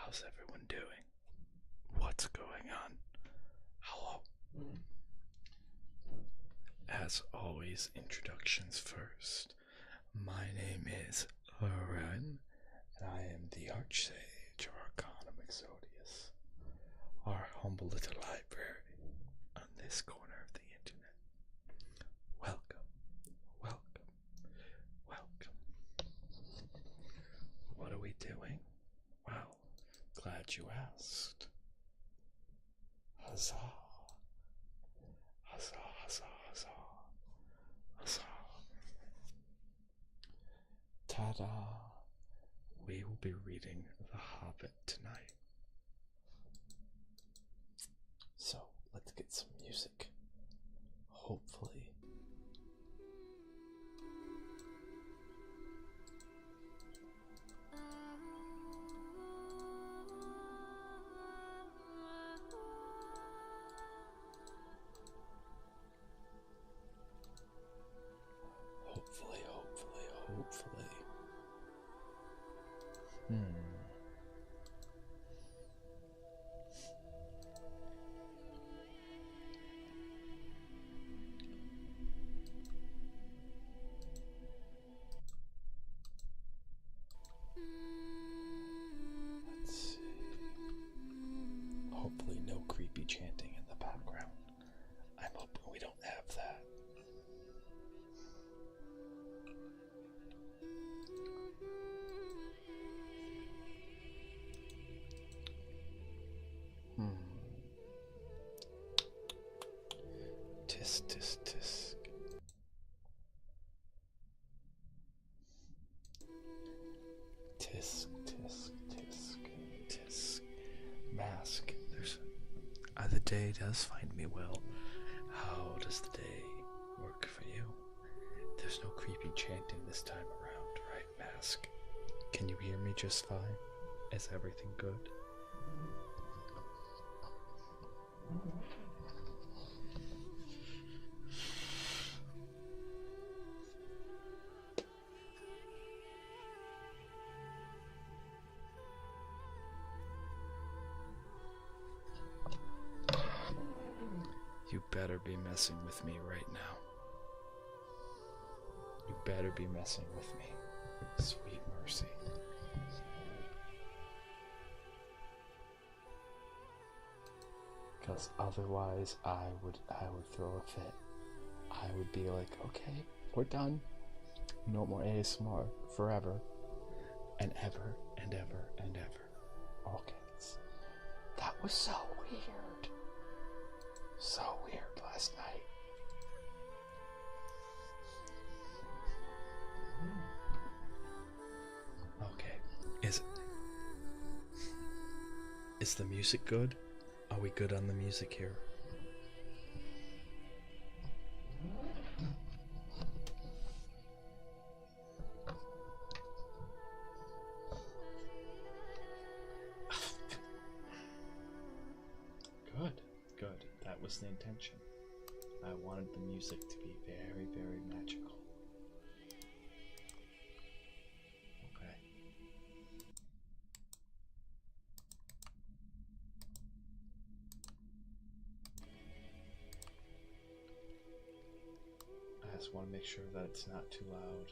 How's everyone doing? What's going on? Hello. As always, introductions first. My name is Ren, and I am the Archsage Arcanum Exodius, our humble little library on this corner of the internet. Welcome, welcome, welcome. What are we doing? Well, glad you asked. Huzzah! Huzzah, huzzah, huzzah, huzzah. Ta-da! We will be reading The Hobbit tonight. So, let's get some music. Hopefully. Hopefully. Let's see. Hopefully no creepy chanting in the background. I'm hoping we don't have that. Tisk, tisk, tisk. Tisk, tisk, tisk, tisk. Mask. The day does find me well. How does the day work for you? There's no creepy chanting this time around, right, Mask? Can you hear me just fine? Is everything good? You better be messing with me right now. You better be messing with me. Sweet mercy. Because otherwise I would throw a fit. I would be like, okay, we're done. No more ASMR forever and ever and ever and ever. Okay. That was so weird. So weird last night. Okay. Is the music good? Are we good on the music here? Good. That was the intention. I wanted the music to be very, very magical. Okay. I just want to make sure that it's not too loud.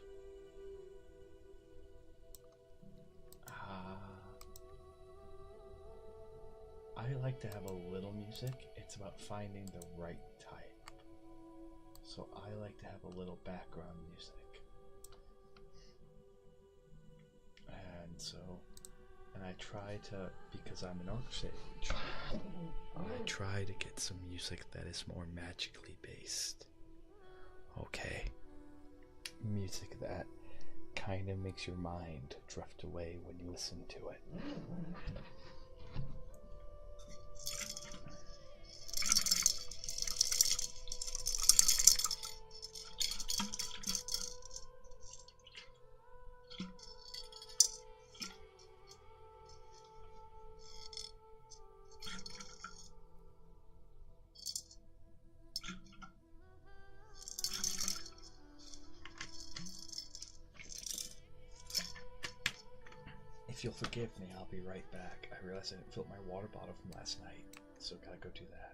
I like to have a little music. It's about finding the right type. So I like to have a little background music. And I try to, because I'm an Archsage, I try to get some music that is more magically based. Okay. Music that kind of makes your mind drift away when you listen to it. If you'll forgive me, I'll be right back. I realized I didn't fill up my water bottle from last night, so gotta go do that.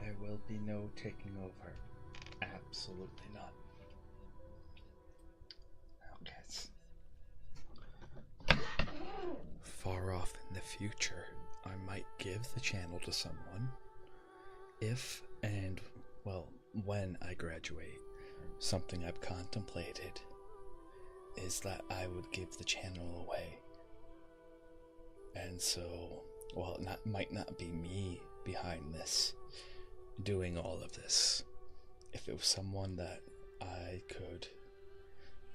There will be no taking over. Absolutely not. Okay. Far off in the future, I might give the channel to someone if and, well, when I graduate. Something I've contemplated is that I would give the channel away. And so, well, it might not be me behind this, doing all of this. If it was someone that I could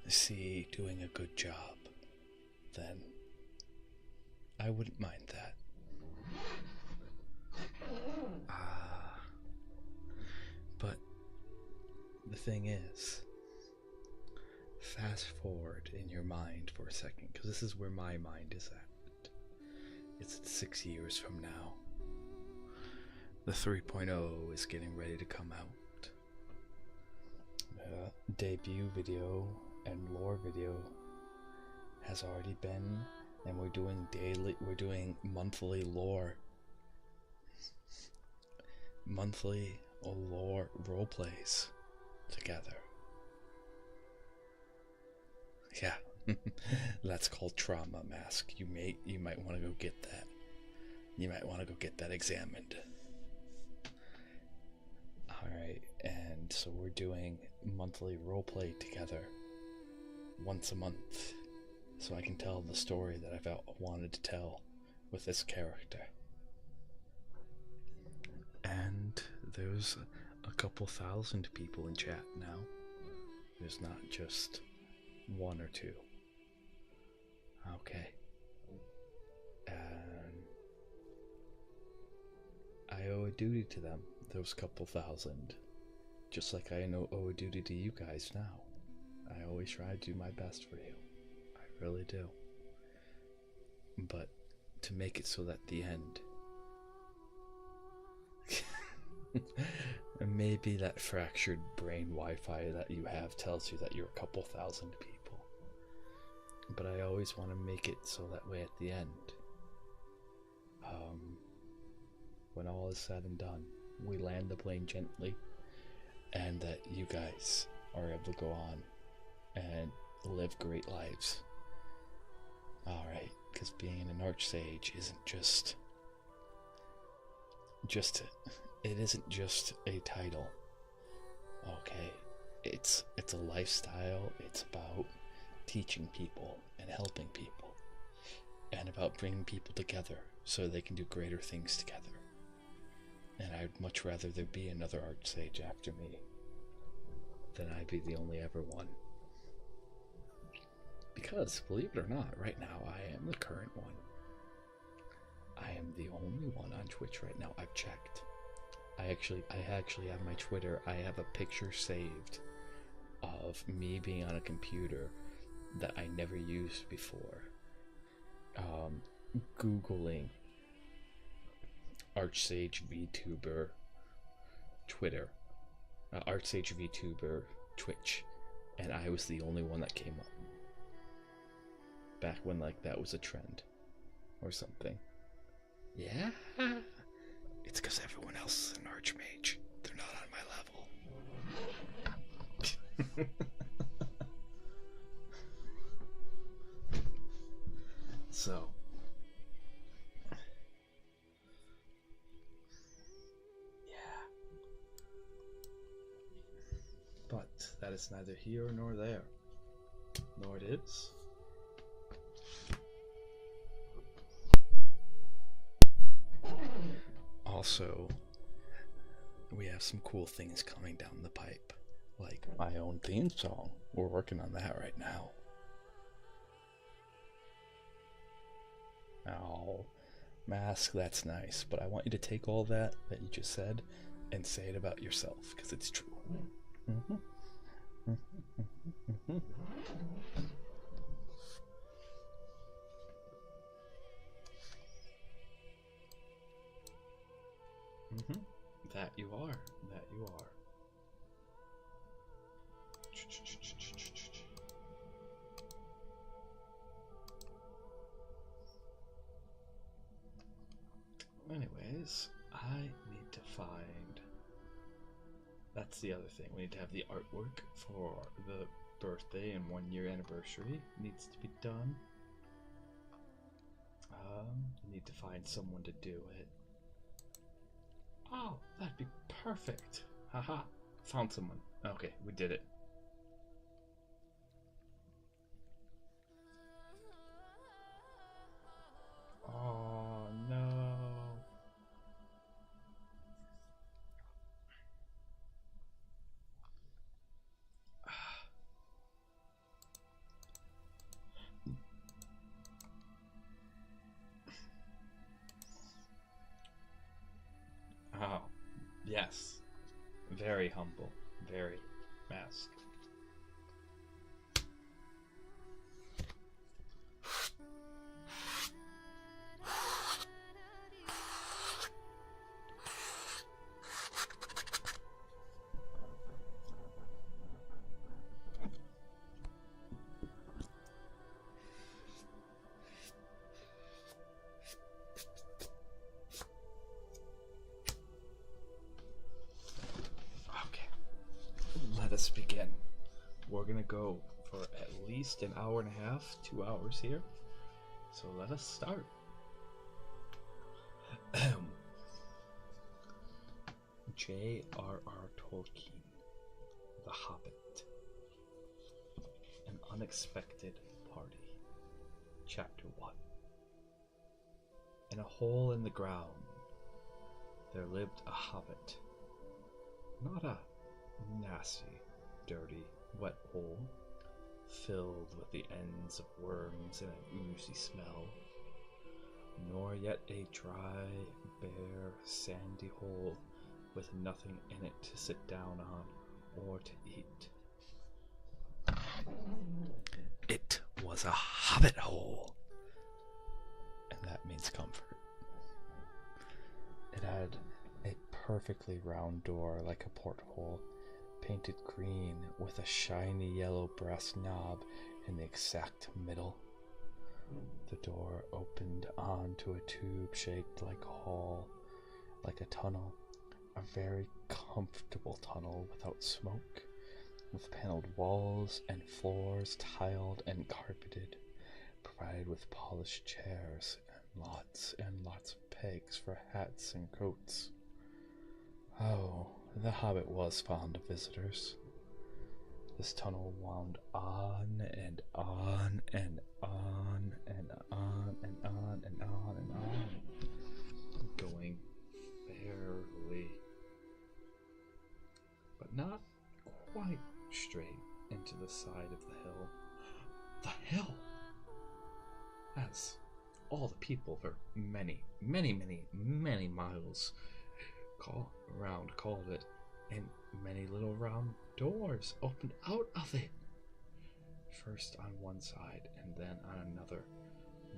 see doing a good job, then I wouldn't mind that. But the thing is, fast forward in your mind for a second, because this is where my mind is at. It's 6 years from now. The 3.0 is getting ready to come out. Debut video and lore video has already been, and we're doing monthly lore role plays together. Yeah. That's called Trauma Mask. You might want to go get that. You might want to go get that examined. Alright, and so we're doing monthly roleplay together once a month, so I can tell the story that I've wanted to tell with this character. And there's a couple thousand people in chat now. There's not just one or two. Okay. And I owe a duty to them, those couple thousand. Just like I owe a duty to you guys now. I always try to do my best for you. I really do. But to make it so that the end, maybe that fractured brain Wi-Fi that you have tells you that you're a couple thousand people. But I always want to make it so that way at the end, when all is said and done, we land the plane gently, and that you guys are able to go on and live great lives. Alright, because being an Archsage isn't just it isn't just a title. Okay, it's a lifestyle. It's about teaching people and helping people, and about bringing people together so they can do greater things together. And I'd much rather there be another Archsage after me than I be the only ever one. Because, believe it or not, right now I am the current one. I am the only one on Twitch right now. I've checked. I actually have my Twitter. I have a picture saved of me being on a computer that I never used before. Googling ArchSage VTuber Twitter, ArchSage VTuber Twitch, and I was the only one that came up. Back when like that was a trend or something. Yeah, it's because everyone else is an archmage. They're not on my level. So, yeah. But that is neither here nor there. Nor it is. Also, we have some cool things coming down the pipe. Like my own theme song. We're working on that right now. Oh, Mask, that's nice. But I want you to take all that you just said and say it about yourself, because it's true. Mm-hmm. Mm-hmm. Mm-hmm. That you are. That you are. Anyways, I need to find... That's the other thing. We need to have the artwork for the birthday and 1 year anniversary. Needs to be done. Need to find someone to do it. Oh, that'd be perfect. Haha. Found someone. Okay, we did it. Oh, no. Oh, yes. Very humble. Very Mask. Let us begin. We're gonna go for at least an hour and a half, 2 hours here. So let us start. J.R.R. Tolkien, The Hobbit, An Unexpected Party, Chapter 1. In a hole in the ground, there lived a hobbit. Not a nasty, dirty, wet hole, filled with the ends of worms and an oozy smell, nor yet a dry, bare, sandy hole with nothing in it to sit down on or to eat. It was a hobbit hole, and that means comfort. It had a perfectly round door like a porthole, painted green with a shiny yellow brass knob in the exact middle. The door opened onto a tube-shaped like hall, like a tunnel, a very comfortable tunnel without smoke, with paneled walls and floors tiled and carpeted, provided with polished chairs and lots of pegs for hats and coats. Oh, the Hobbit was fond of visitors. This tunnel wound on and on and on and on and on and on and on, going barely, but not quite straight into the side of the hill. the hill. As all the people for many, many, many, many miles called it, and many little round doors opened out of it. First on one side and then on another.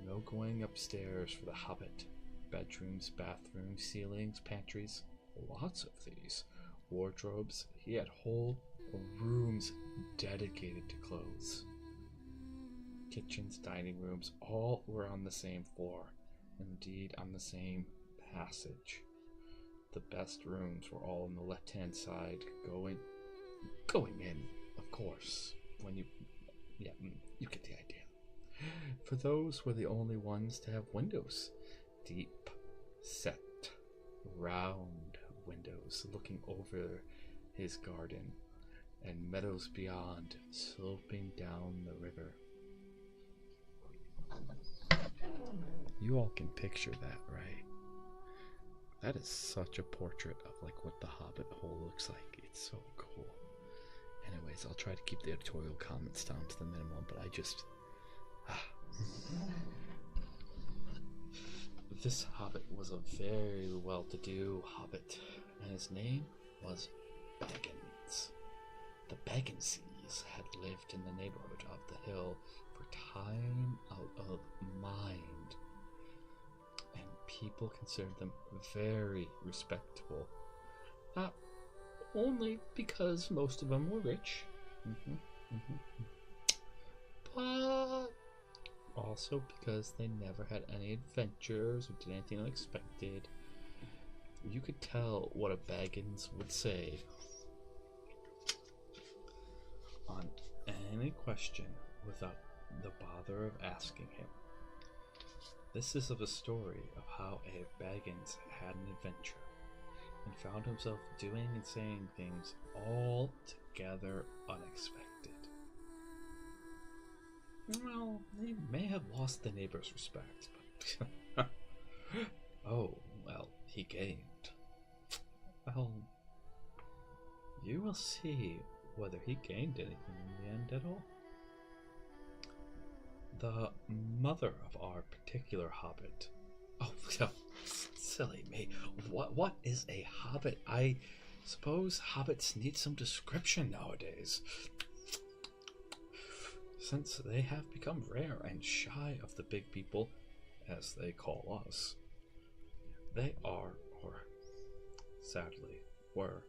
No going upstairs for the Hobbit. Bedrooms, bathrooms, ceilings, pantries, lots of these. Wardrobes, he had whole rooms dedicated to clothes. Kitchens, dining rooms, all were on the same floor, indeed on the same passage. The best rooms were all on the left-hand side, going in, of course, when you get the idea. For those were the only ones to have windows, deep, set, round windows looking over his garden and meadows beyond, sloping down the river. You all can picture that, right? That is such a portrait of like what the Hobbit hole looks like. It's so cool. Anyways, I'll try to keep the editorial comments down to the minimum, but I just... This Hobbit was a very well-to-do Hobbit, and his name was Baggins. The Bagginses had lived in the neighborhood of the hill for time out of mind, and people considered them very respectable. Not only because most of them were rich, but also because they never had any adventures or did anything unexpected. You could tell what a Baggins would say on any question without the bother of asking him. This is of a story of how a Baggins had an adventure and found himself doing and saying things altogether unexpected. Well, he may have lost the neighbor's respect, but oh, well, he gained. Well, you will see whether he gained anything in the end at all. The mother of our particular Hobbit. Oh, silly me. What is a Hobbit? I suppose Hobbits need some description nowadays, since they have become rare and shy of the big people, as they call us. They are, or sadly were,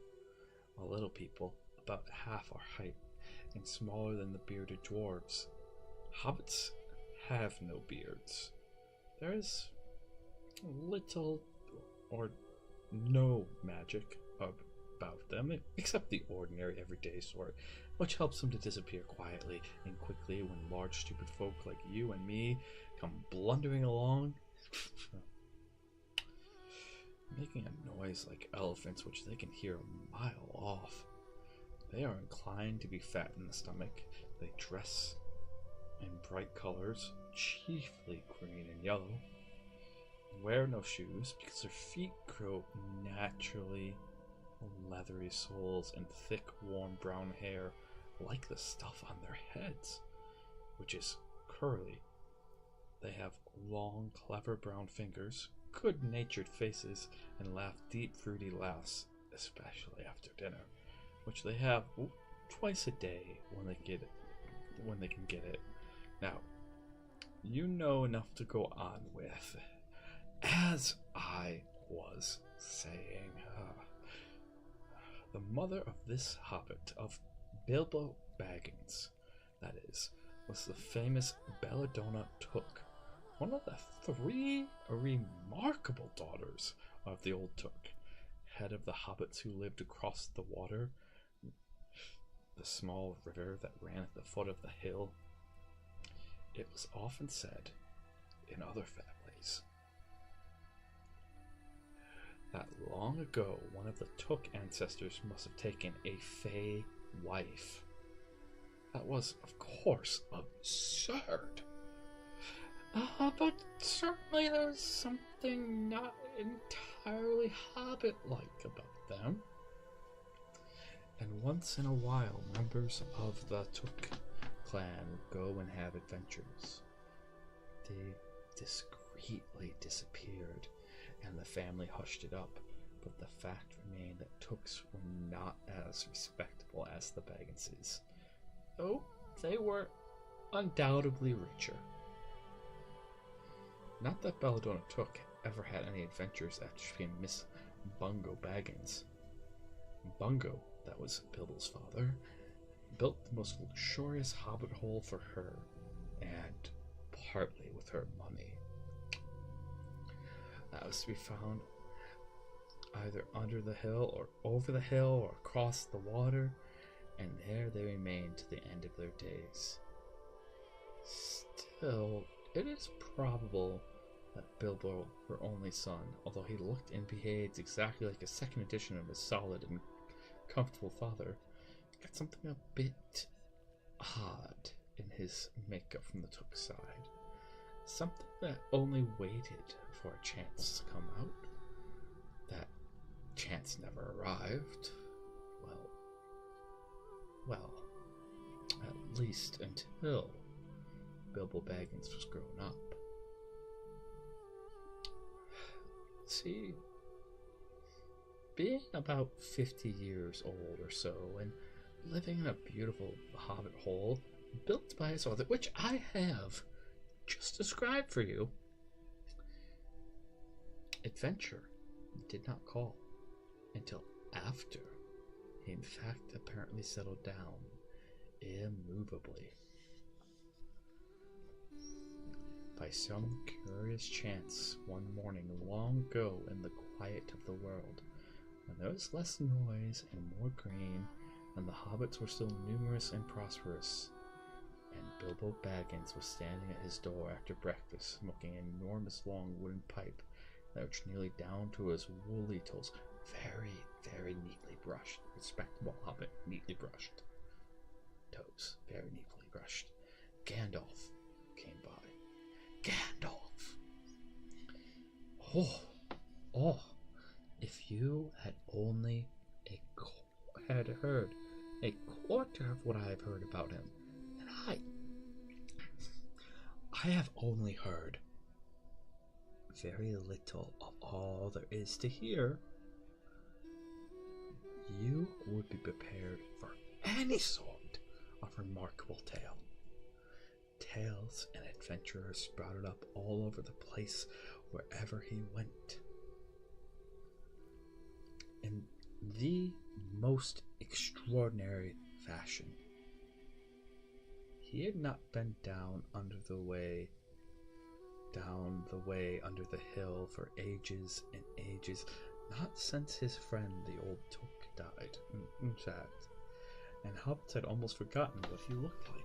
a little people about half our height and smaller than the bearded dwarves. Hobbits have no beards. There is little or no magic about them, except the ordinary everyday sort, which helps them to disappear quietly and quickly when large stupid folk like you and me come blundering along, making a noise like elephants which they can hear a mile off. They are inclined to be fat in the stomach. They dress in bright colors, chiefly green and yellow, wear no shoes because their feet grow naturally leathery soles and thick, warm brown hair like the stuff on their heads, which is curly. They have long, clever brown fingers, good-natured faces, and laugh deep, fruity laughs, especially after dinner, which they have twice a day when they can get it. Now, you know enough to go on with. As I was saying, the mother of this Hobbit, of Bilbo Baggins, that is, was the famous Belladonna Took, one of the 3 remarkable daughters of the old Took, head of the hobbits who lived across the water, the small river that ran at the foot of the hill. It was often said in other families that long ago one of the Took ancestors must have taken a Fey wife. That was, of course, absurd. But certainly there's something not entirely Hobbit-like about them. And once in a while, members of the Took clan would go and have adventures. They discreetly disappeared, and the family hushed it up, but the fact remained that Tooks were not as respectable as the Bagginses, though they were undoubtedly richer. Not that Belladonna Took ever had any adventures after she became Miss Bungo Baggins. Bungo, that was Bilbo's father, built the most luxurious hobbit hole for her, and partly with her money. That was to be found either under the hill or over the hill or across the water, and there they remained to the end of their days. Still, it is probable that Bilbo, her only son, although he looked and behaved exactly like a second edition of his solid and comfortable father, got something a bit odd in his makeup from the Took side. Something that only waited for a chance to come out. That chance never arrived. Well, at least until Bilbo Baggins was grown up. See, being about 50 years old or so and living in a beautiful hobbit hole built by his father, which I have just described for you, adventure did not call until after he in fact apparently settled down immovably. By some curious chance, one morning long ago in the quiet of the world, when there was less noise and more green, and the hobbits were still numerous and prosperous, and Bilbo Baggins was standing at his door after breakfast, smoking an enormous long wooden pipe that reached nearly down to his woolly toes, very, very neatly brushed. Respectable hobbit, neatly brushed. Toes, very neatly brushed. Gandalf came by. Gandalf! Oh, if you had only had heard a quarter of what I've heard about him, and I have only heard very little of all there is to hear, you would be prepared for any sort of remarkable tale. Tales and adventurers sprouted up all over the place wherever he went. In the most extraordinary fashion. He had not been down the way under the hill for ages and ages, not since his friend the old Took died, in fact, and hobbits had almost forgotten what he looked like.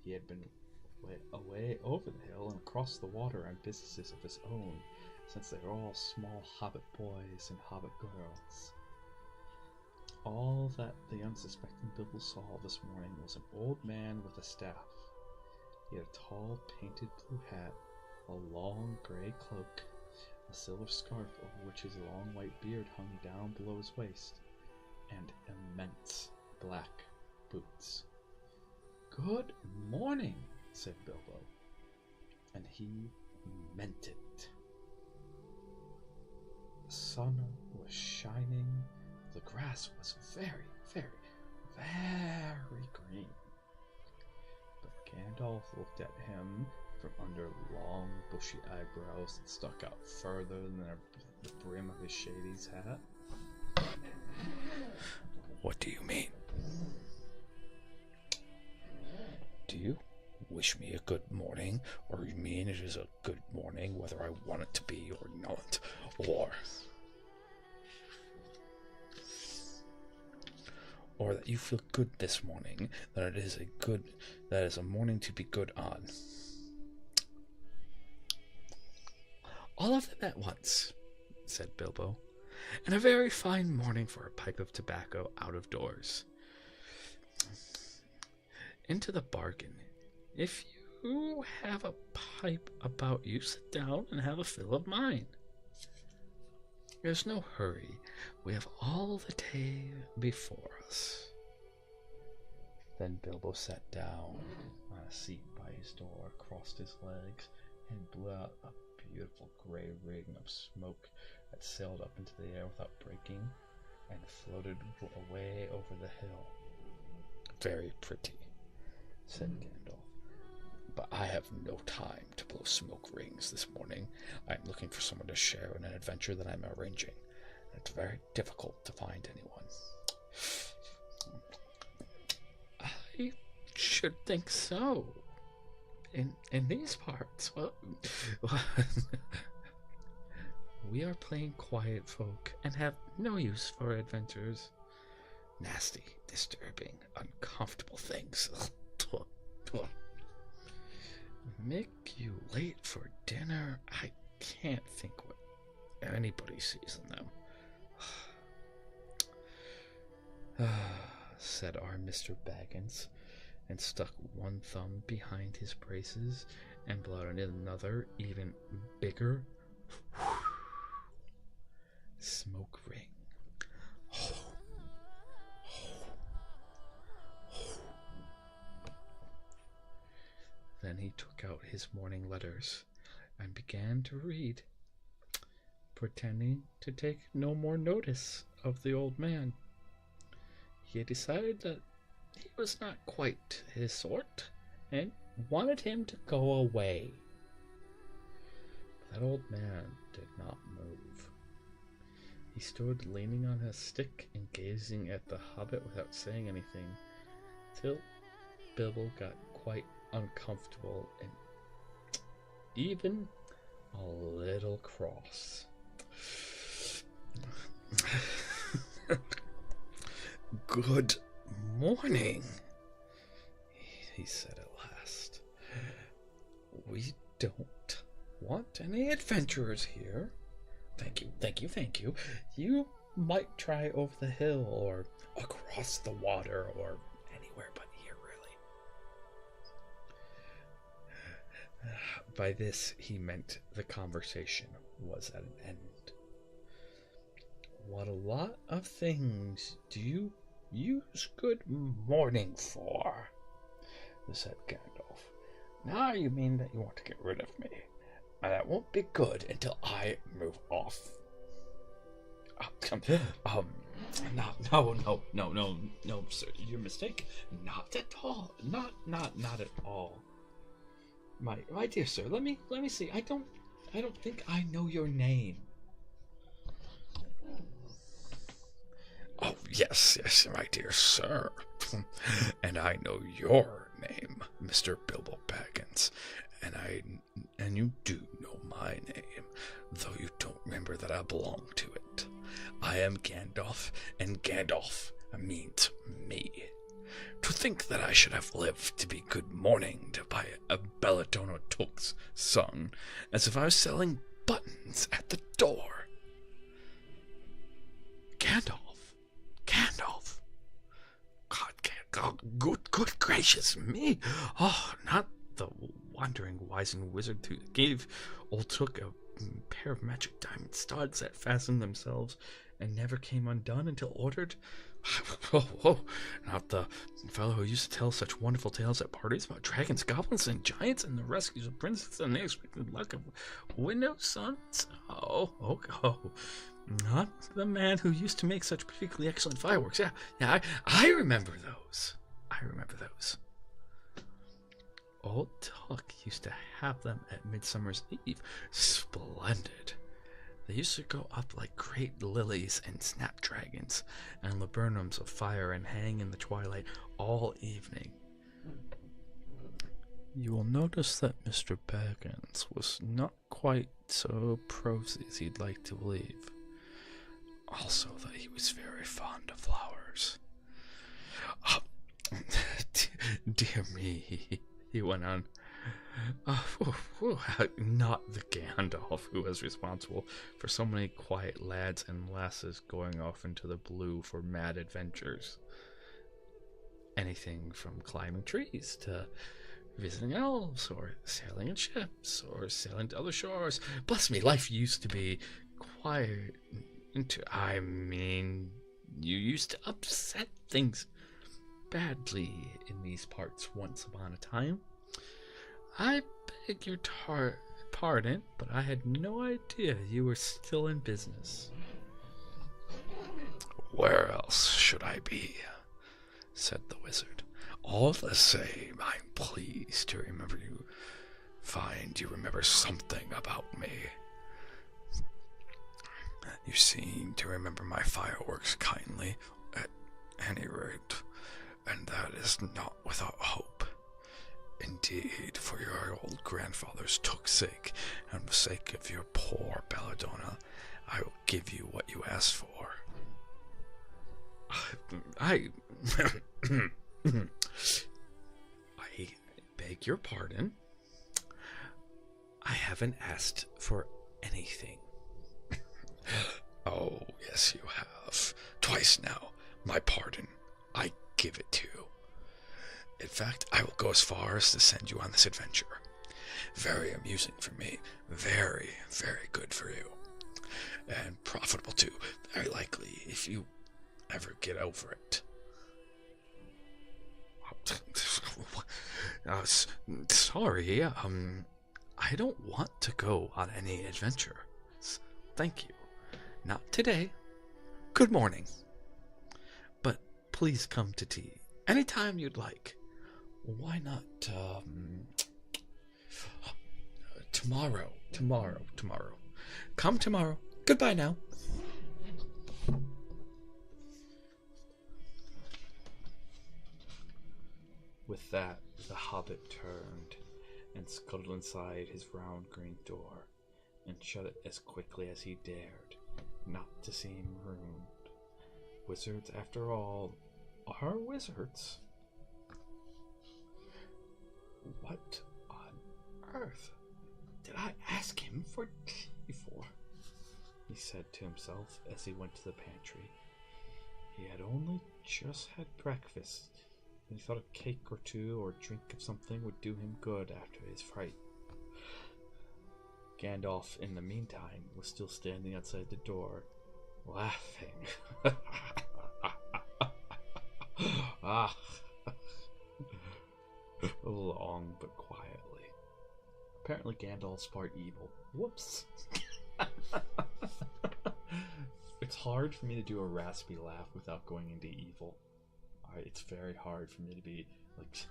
He had been away over the hill and across the water on businesses of his own, since they were all small hobbit boys and hobbit girls. All that the unsuspecting Bilbo saw this morning was an old man with a staff. He had a tall painted blue hat, a long gray cloak, a silver scarf over which his long white beard hung down below his waist, and immense black boots. "Good morning," said Bilbo, and he meant it. The sun was shining, the grass was very, very, very green. But Gandalf looked at him from under long, bushy eyebrows that stuck out further than the brim of his Shady's hat. "What do you mean? Do you wish me a good morning, or you mean it is a good morning whether I want it to be or not, or that you feel good this morning, that it is a morning to be good on?" "All of them at once," said Bilbo, "and a very fine morning for a pipe of tobacco out of doors. Into the bargain, if you have a pipe about you, sit down and have a fill of mine." There's no hurry. We have all the day before us. Then Bilbo sat down on a seat by his door, crossed his legs, and blew out a beautiful gray ring of smoke that sailed up into the air without breaking and floated away over the hill. Very pretty, said Gandalf. But I have no time to blow smoke rings this morning. I am looking for someone to share in an adventure that I'm arranging. It's very difficult to find anyone. I should think so. In these parts, well, we are plain quiet folk and have no use for adventures. Nasty, disturbing, uncomfortable things. Make you late for dinner? I can't think what anybody sees in them. Said our Mr. Baggins, and stuck one thumb behind his braces and blew out another, even bigger smoke ring. Then he took out his morning letters and began to read, pretending to take no more notice of the old man. He had decided that he was not quite his sort and wanted him to go away. That old man did not move. He stood leaning on his stick and gazing at the Hobbit without saying anything, till Bilbo got quite uncomfortable and even a little cross. Good morning, he said at last. We don't want any adventurers here. Thank you. You might try over the hill or across the water or anywhere but here, really. By this he meant the conversation was at an end. What a lot of things do you use good morning for? Said Gandalf. Now you mean that you want to get rid of me. And that won't be good until I move off. No, sir, you're mistaken. Not at all. Not at all. My dear sir, let me see. I don't think I know your name. Oh, yes, my dear sir. And I know your name, Mr. Bilbo Baggins. And you do know my name, though you don't remember that I belong to it. I am Gandalf, and Gandalf means me. To think that I should have lived to be good morninged by a Belladonna Took's son, as if I was selling buttons at the door. Gandalf. God, good gracious me. Oh, not the wandering wizened wizard who gave old Took a pair of magic diamond studs that fastened themselves and never came undone until ordered. Not the fellow who used to tell such wonderful tales at parties about dragons, goblins, and giants, and the rescues of princesses and the unexpected luck of window sons. Oh, not the man who used to make such particularly excellent fireworks. Yeah, I remember those. Old Tuck used to have them at Midsummer's Eve. Splendid. They used to go up like great lilies and snapdragons and laburnums of fire and hang in the twilight all evening. You will notice that Mr. Baggins was not quite so prosy as he'd like to believe. Also that he was very fond of flowers. Dear me, he went on. Not the Gandalf who was responsible for so many quiet lads and lasses going off into the blue for mad adventures. Anything from climbing trees to visiting elves, or sailing in ships, or sailing to other shores. Bless me, life used to be Why, I mean, you used to upset things badly in these parts once upon a time. I beg your pardon, but I had no idea you were still in business. Where else should I be? Said the wizard. All the same, I'm pleased to find you remember something about me. You seem to remember my fireworks kindly, at any rate, and that is not without hope. Indeed, for your old grandfather's took sake, and the sake of your poor Belladonna, I will give you what you asked for. I beg your pardon. I haven't asked for anything. Oh, yes, you have. Twice now. My pardon. I give it to you. In fact, I will go as far as to send you on this adventure. Very amusing for me. Very, very good for you. And profitable, too. Very likely, if you ever get over it. Sorry, I don't want to go on any adventure. Thank you. Not today. Good morning. But please come to tea anytime you'd like. Why not, tomorrow. Come tomorrow. Goodbye now. With that, the hobbit turned and scuttled inside his round green door and shut it as quickly as he dared, not to seem ruined. Wizards, after all, are wizards. What on earth did I ask him for tea for? He said to himself as he went to the pantry. He had only just had breakfast. He thought a cake or two or drink of something would do him good after his fright. Gandalf, in the meantime, was still standing outside the door, laughing. Long but quietly. Apparently Gandalf's part evil. Whoops. It's hard for me to do a raspy laugh without going into evil. It's very hard for me to be like,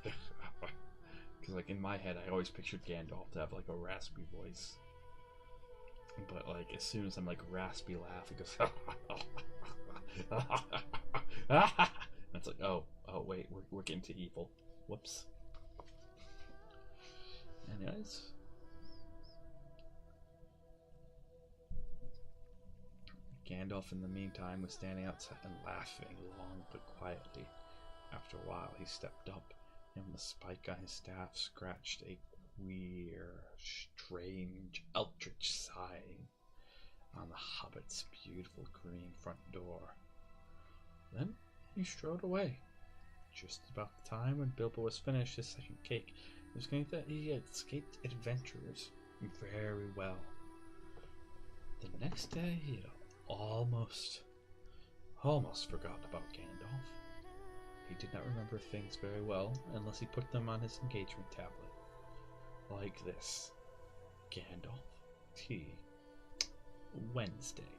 because like in my head I always pictured Gandalf to have like a raspy voice, but like as soon as I'm like raspy laugh, it goes. It's like oh wait, we're getting to evil. Whoops. Anyways, Gandalf in the meantime was standing outside and laughing long but quietly. After a while he stepped up, and the spike on his staff scratched a queer, strange, eldritch sighing on the hobbit's beautiful green front door. Then he strode away. Just about the time when Bilbo was finished his second cake, he was going that he had escaped adventurers very well. The next day he had almost forgotten about Gandalf. He did not remember things very well unless he put them on his engagement tablet. Like this. Gandalf, tea, Wednesday.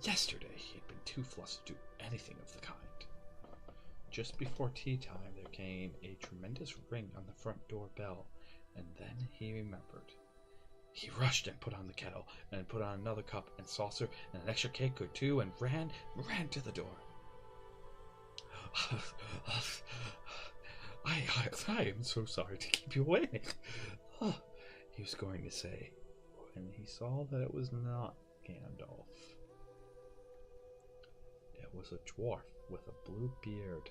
Yesterday he had been too flustered to do anything of the kind. Just before tea time there came a tremendous ring on the front door bell, and then he remembered. He rushed and put on the kettle, and put on another cup and saucer and an extra cake or two, and ran to the door. I am so sorry to keep you waiting, he was going to say, when he saw that it was not Gandalf. It was a dwarf with a blue beard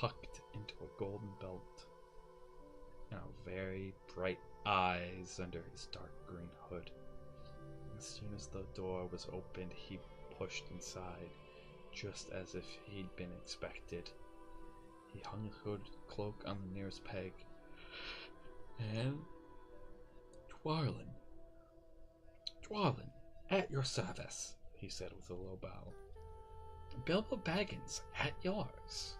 tucked into a golden belt, and very bright eyes under his dark green hood. As soon as the door was opened, he pushed inside, just as if he'd been expected. He hung his hood cloak on the nearest peg, and Dwalin, at your service, he said with a low bow. Bilbo Baggins, at yours,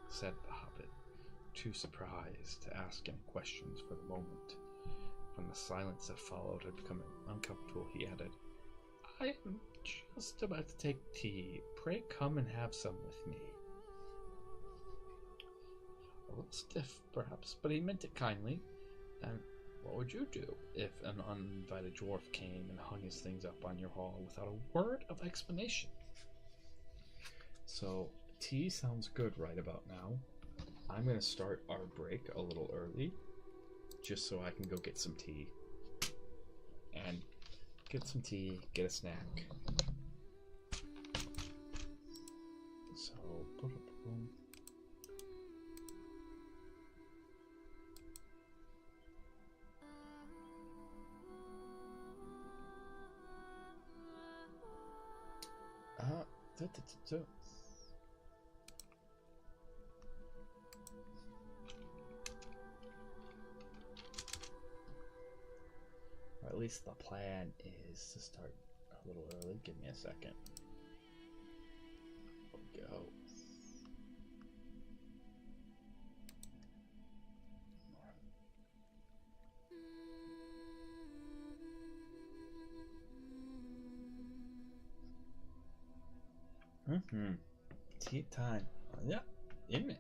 said the hobbit, too surprised to ask any questions for the moment. When the silence that followed had become uncomfortable, he added, I am just about to take tea. Pray come and have some with me. A little stiff, perhaps, but he meant it kindly. And what would you do if an uninvited dwarf came and hung his things up on your hall without a word of explanation? So, tea sounds good right about now. I'm going to start our break a little early, just so I can go get some tea. And get some tea, get a snack. So, boom. Or at least the plan is to start a little early. Give me a second. We'll go. Tea time. Yeah, in it.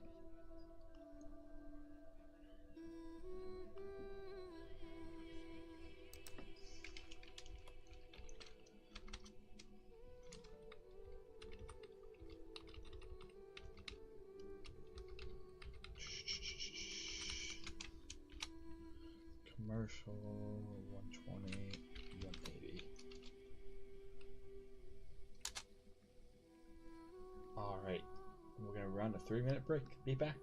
Commercial 120, 180. Alright, we're gonna run a 3-minute break. Be back.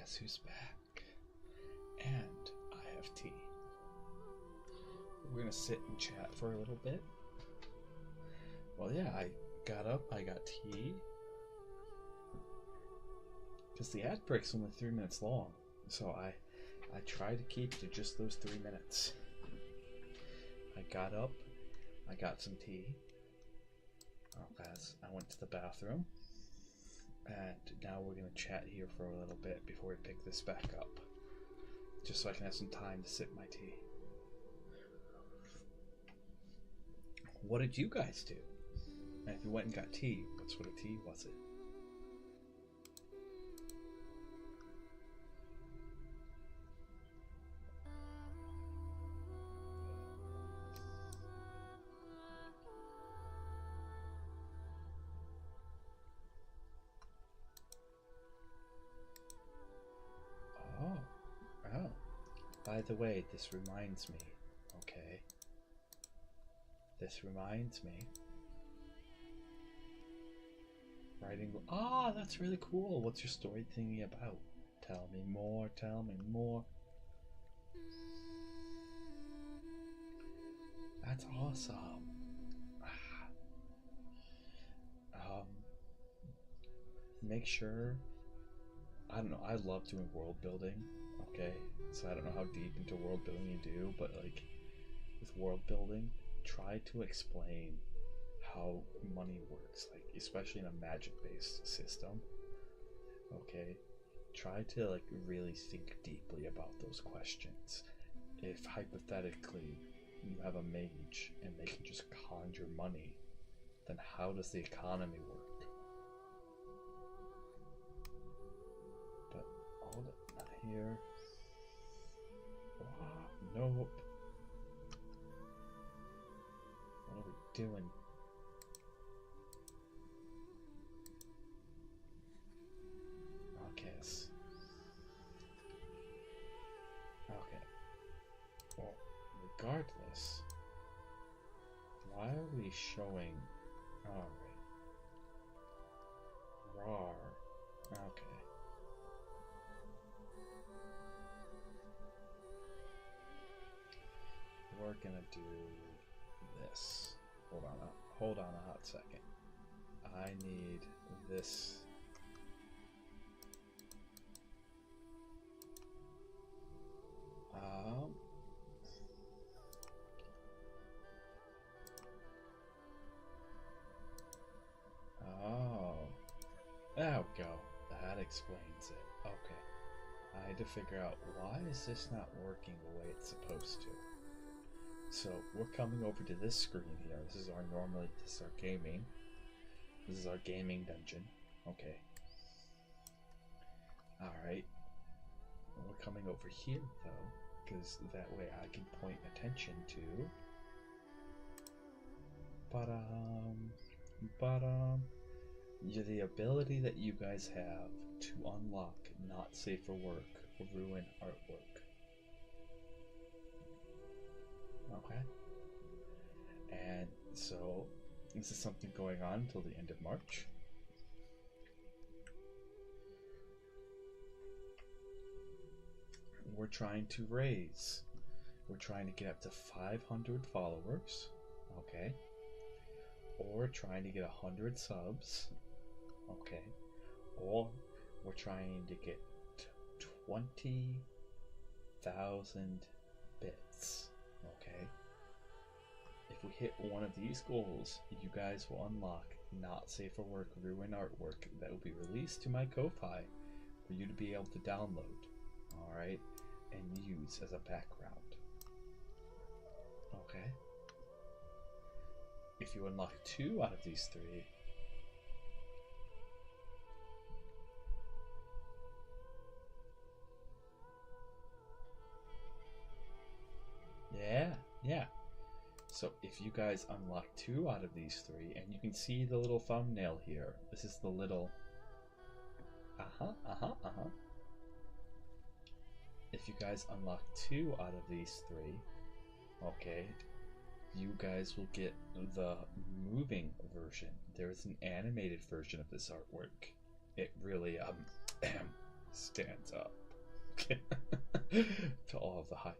guess who's back? And I have tea. We're gonna sit and chat for a little bit. Well, yeah, I got up, I got tea. Because the ad break's only 3 minutes long. So I try to keep to just those 3 minutes. I got up, I got some tea. I went to the bathroom. And now we're going to chat here for a little bit before we pick this back up. Just so I can have some time to sip my tea. What did you guys do? And if you went and got tea, what sort of tea was it? Oh. By the way, this reminds me, okay? This reminds me. Writing. Ah, that's really cool. What's your story thingy about? Tell me more, tell me more. That's awesome. Make sure. I don't know. I love doing world building. Okay, so I don't know how deep into world building you do, but like with world building, try to explain how money works, like especially in a magic-based system. Okay, try to like really think deeply about those questions. If hypothetically you have a mage and they can just conjure money, then how does the economy work? But all that here. Nope. What are we doing? Okay. Okay. Well, regardless, why are we showing? Alright. Rar. Okay. We're gonna do this. Hold on a hot second. I need this. Oh, there we go. That explains it. Okay. I had to figure out why is this not working the way it's supposed to. So we're coming over to this screen here. This is our gaming. This is our gaming dungeon. Okay. Alright. We're coming over here though, because that way I can point attention to the ability that you guys have to unlock not safe for work, ruin artwork. Okay. And so this is something going on until the end of March. We're trying to get up to 500 followers, okay? Or trying to get 100 subs, okay? Or we're trying to get 20,000 bits, okay? If we hit one of these goals, you guys will unlock Not Safe for Work Ruin artwork that will be released to my Ko-Fi for you to be able to download, alright? And use as a background. Okay? If you unlock 2 out of these 3, yeah. So if you guys unlock 2 out of these 3, and you can see the little thumbnail here. This is the little If you guys unlock 2 out of these 3, okay, you guys will get the moving version. There is an animated version of this artwork. It really stands up to all of the hype.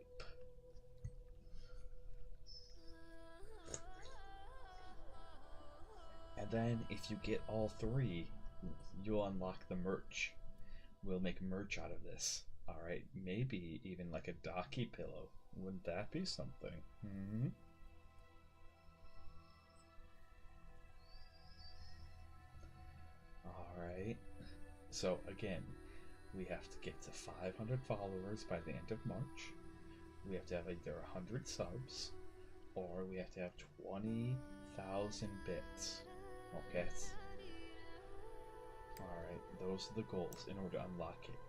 And then if you get all three, you'll unlock the merch. We'll make merch out of this. Alright, maybe even like a docky pillow. Wouldn't that be something? Mm-hmm. Alright. So again, we have to get to 500 followers by the end of March. We have to have either 100 subs, or we have to have 20,000 bits. Okay. Alright, those are the goals in order to unlock it.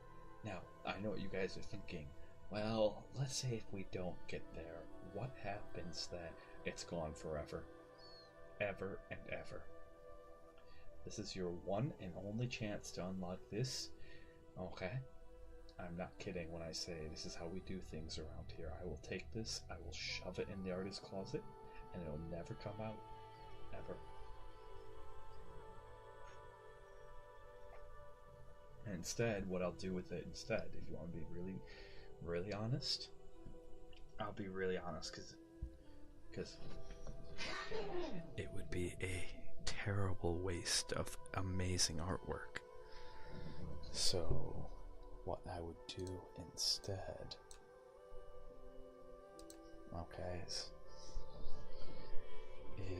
Now, I know what you guys are thinking. Well, let's say if we don't get there, what happens then? It's gone forever. Ever and ever. This is your one and only chance to unlock this. Okay? I'm not kidding when I say this is how we do things around here. I will take this, I will shove it in the artist closet, and it'll never come out. Ever. And instead, what I'll do with it instead, if you want to be really, really honest, I'll be really honest, because it would be a terrible waste of amazing artwork. So, what I would do instead, okay,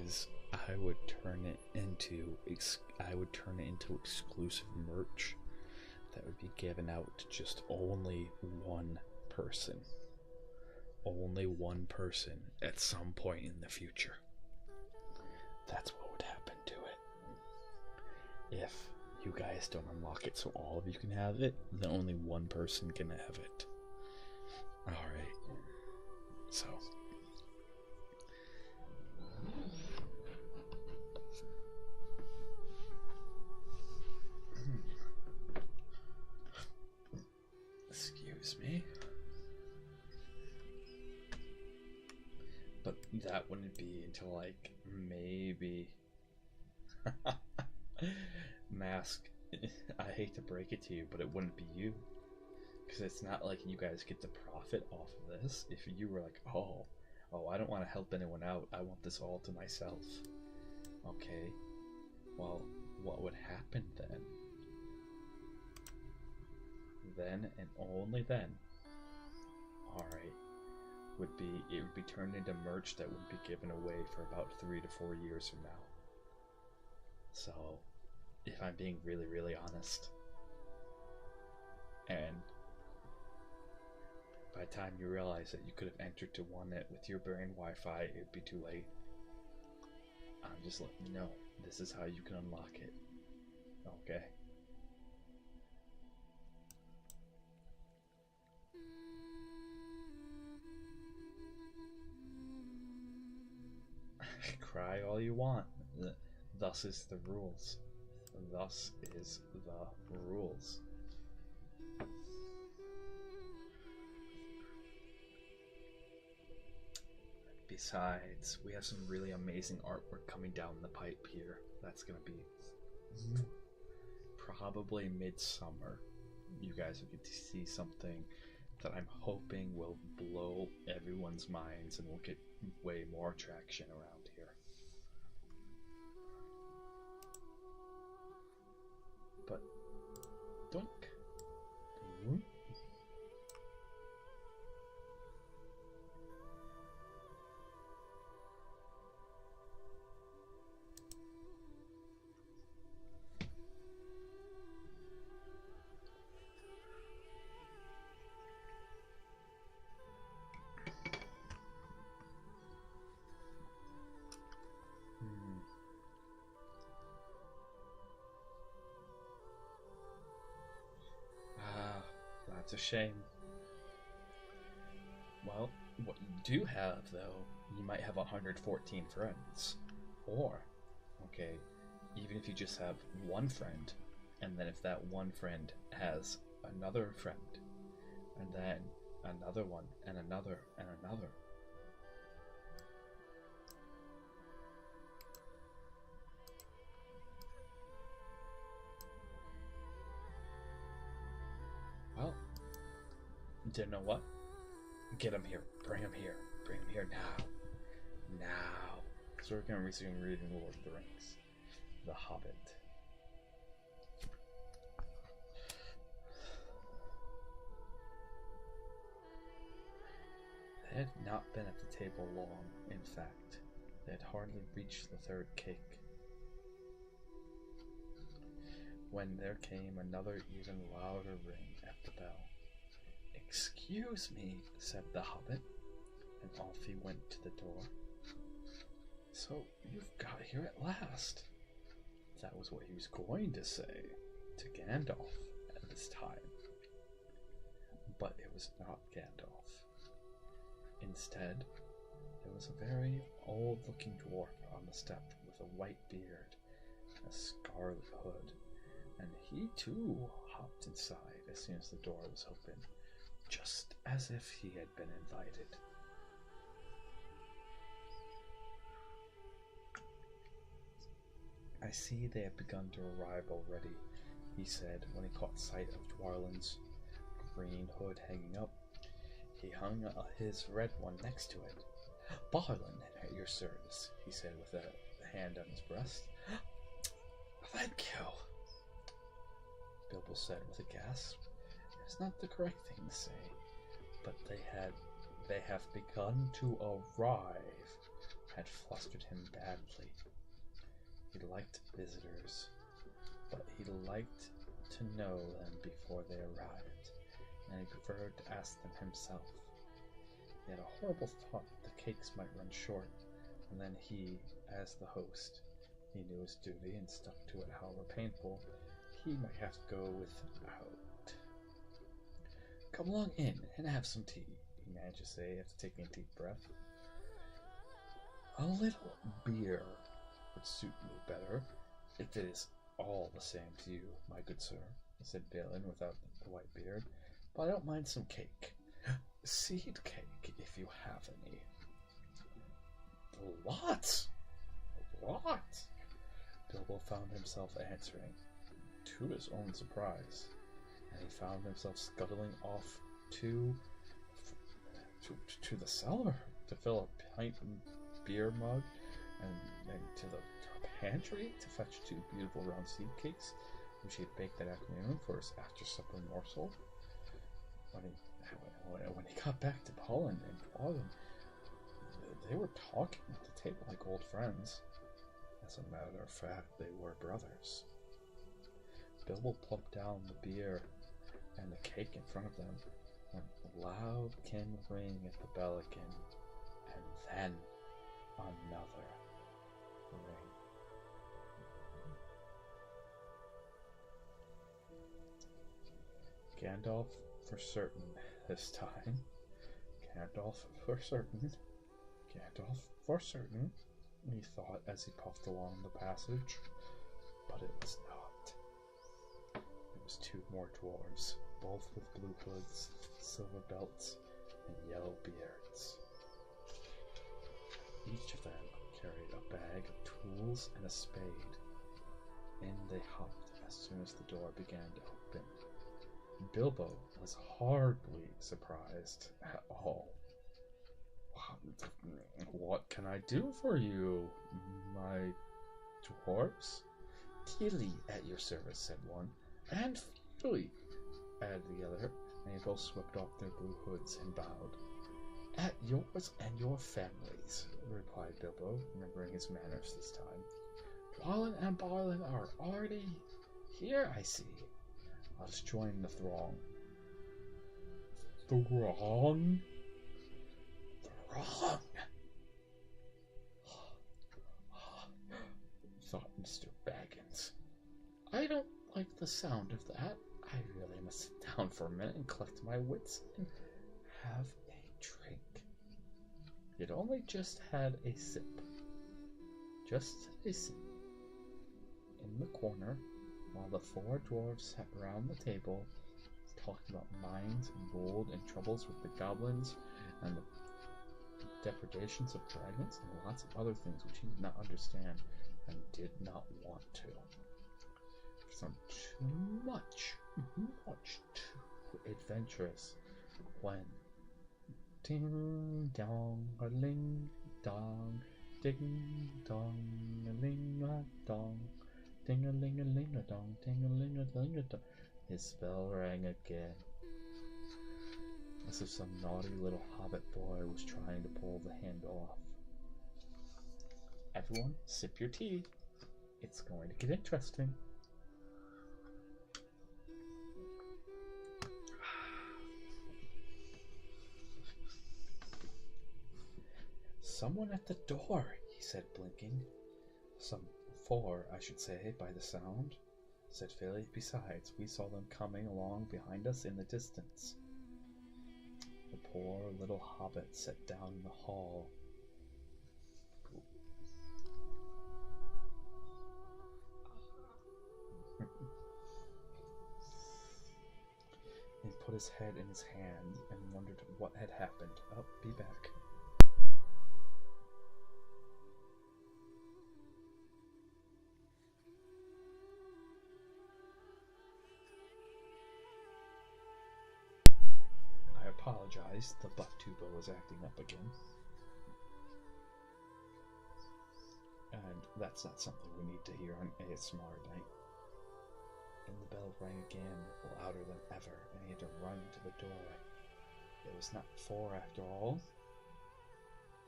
is I would turn it into exclusive merch that would be given out to just only one person. Only one person at some point in the future. That's what would happen to it. If you guys don't unlock it so all of you can have it, then only one person can have it. Alright. So. Excuse me. But that wouldn't be until like maybe Mask. I hate to break it to you, but it wouldn't be you, because it's not like you guys get to profit off of this. If you were like, oh, I don't want to help anyone out, I want this all to myself. Okay, well, what would happen then? Then and only then, alright, it would be turned into merch that would be given away for about 3 to 4 years from now. So, if I'm being really, really honest, and by the time you realize that you could have entered to one it with your brain Wi-Fi, it'd be too late. I'm just letting you know, this is how you can unlock it. Okay? Cry all you want. Thus is the rules. Thus is the rules. Besides, we have some really amazing artwork coming down the pipe here. That's gonna be probably midsummer. You guys will get to see something that I'm hoping will blow everyone's minds and will get way more traction around here. But doink. That's a shame. Well, what you do have, though, you might have 114 friends. Or, okay, even if you just have one friend, and then if that one friend has another friend, and then another one, and another, and another. Do you know what? Get him here. Bring him here. Bring him here now. Now. So we're going to resume reading Lord of the Rings. The Hobbit. They had not been at the table long. In fact, they had hardly reached the third cake when there came another even louder ring at the bell. "Excuse me," said the Hobbit, and off he went to the door. "So you've got here at last." That was what he was going to say to Gandalf at this time. But it was not Gandalf. Instead, there was a very old-looking dwarf on the step with a white beard and a scarlet hood, and he too hopped inside as soon as the door was open, just as if he had been invited. "I see they have begun to arrive already," he said when he caught sight of Dwarlin's green hood hanging up. He hung his red one next to it. "Barlin, at your service," he said with a hand on his breast. "Thank you," Bilbo said with a gasp. It's not the correct thing to say, but they have begun to arrive had flustered him badly. He liked visitors, but he liked to know them before they arrived, and he preferred to ask them himself. He had a horrible thought that the cakes might run short, and then he, as the host, he knew his duty and stuck to it however painful, he might have to go without. "Come along in and have some tea," he managed to say after taking a deep breath. "A little beer would suit you better, if it is all the same to you, my good sir," said Balin without the white beard. "But I don't mind some cake. Seed cake, if you have any." "What? What?" Bilbo found himself answering, to his own surprise, and he found himself scuttling off to the cellar to fill a pint beer mug, and to the pantry to fetch 2 beautiful round seed cakes, which he had baked that afternoon for his after-supper morsel. When he got back to Balin and Dwalin, they were talking at the table like old friends. As a matter of fact, they were brothers. Bilbo plumped down the beer and the cake in front of them when a loud came the ring at the bell again, and then another ring. Gandalf for certain this time. Gandalf for certain. Gandalf for certain, he thought as he puffed along the passage. But it was not. It was 2 more dwarves, both with blue hoods, silver belts, and yellow beards. Each of them carried a bag of tools and a spade. In they hopped as soon as the door began to open. Bilbo was hardly surprised at all. "What can I do for you, my dwarves?" "Tilly, at your service," said one. "And Philly," added the other, and they both swept off their blue hoods and bowed. "At yours and your families," replied Bilbo, remembering his manners this time. "Dwalin and Barlin are already here, I see. Let us join the throng." "Throng? Throng!" thought Mr. Baggins. "I don't like the sound of that. I really must sit down for a minute and collect my wits and have a drink." He had only just had a sip. Just a sip. In the corner, while the 4 dwarves sat round the table, talking about mines and gold and troubles with the goblins and the depredations of dragons and lots of other things which he did not understand and did not want to. Some too adventurous when ding dong a ling dong, ding dong a ling a dong, ding a ling a ling a dong, ding a ling a ling a dong. His bell rang again, as if some naughty little hobbit boy was trying to pull the handle off. Everyone, sip your tea. It's going to get interesting. Someone at the door, he said, blinking. Some four, I should say, by the sound, said Philly. Besides, we saw them coming along behind us in the distance. The poor little hobbit sat down in the hall. And put his head in his hands and wondered what had happened. Oh, be back. I apologize, the butt tuba was acting up again. And that's not something we need to hear on ASMR night. And the bell rang again, louder than ever, and he had to run to the door. It was not 4 after all.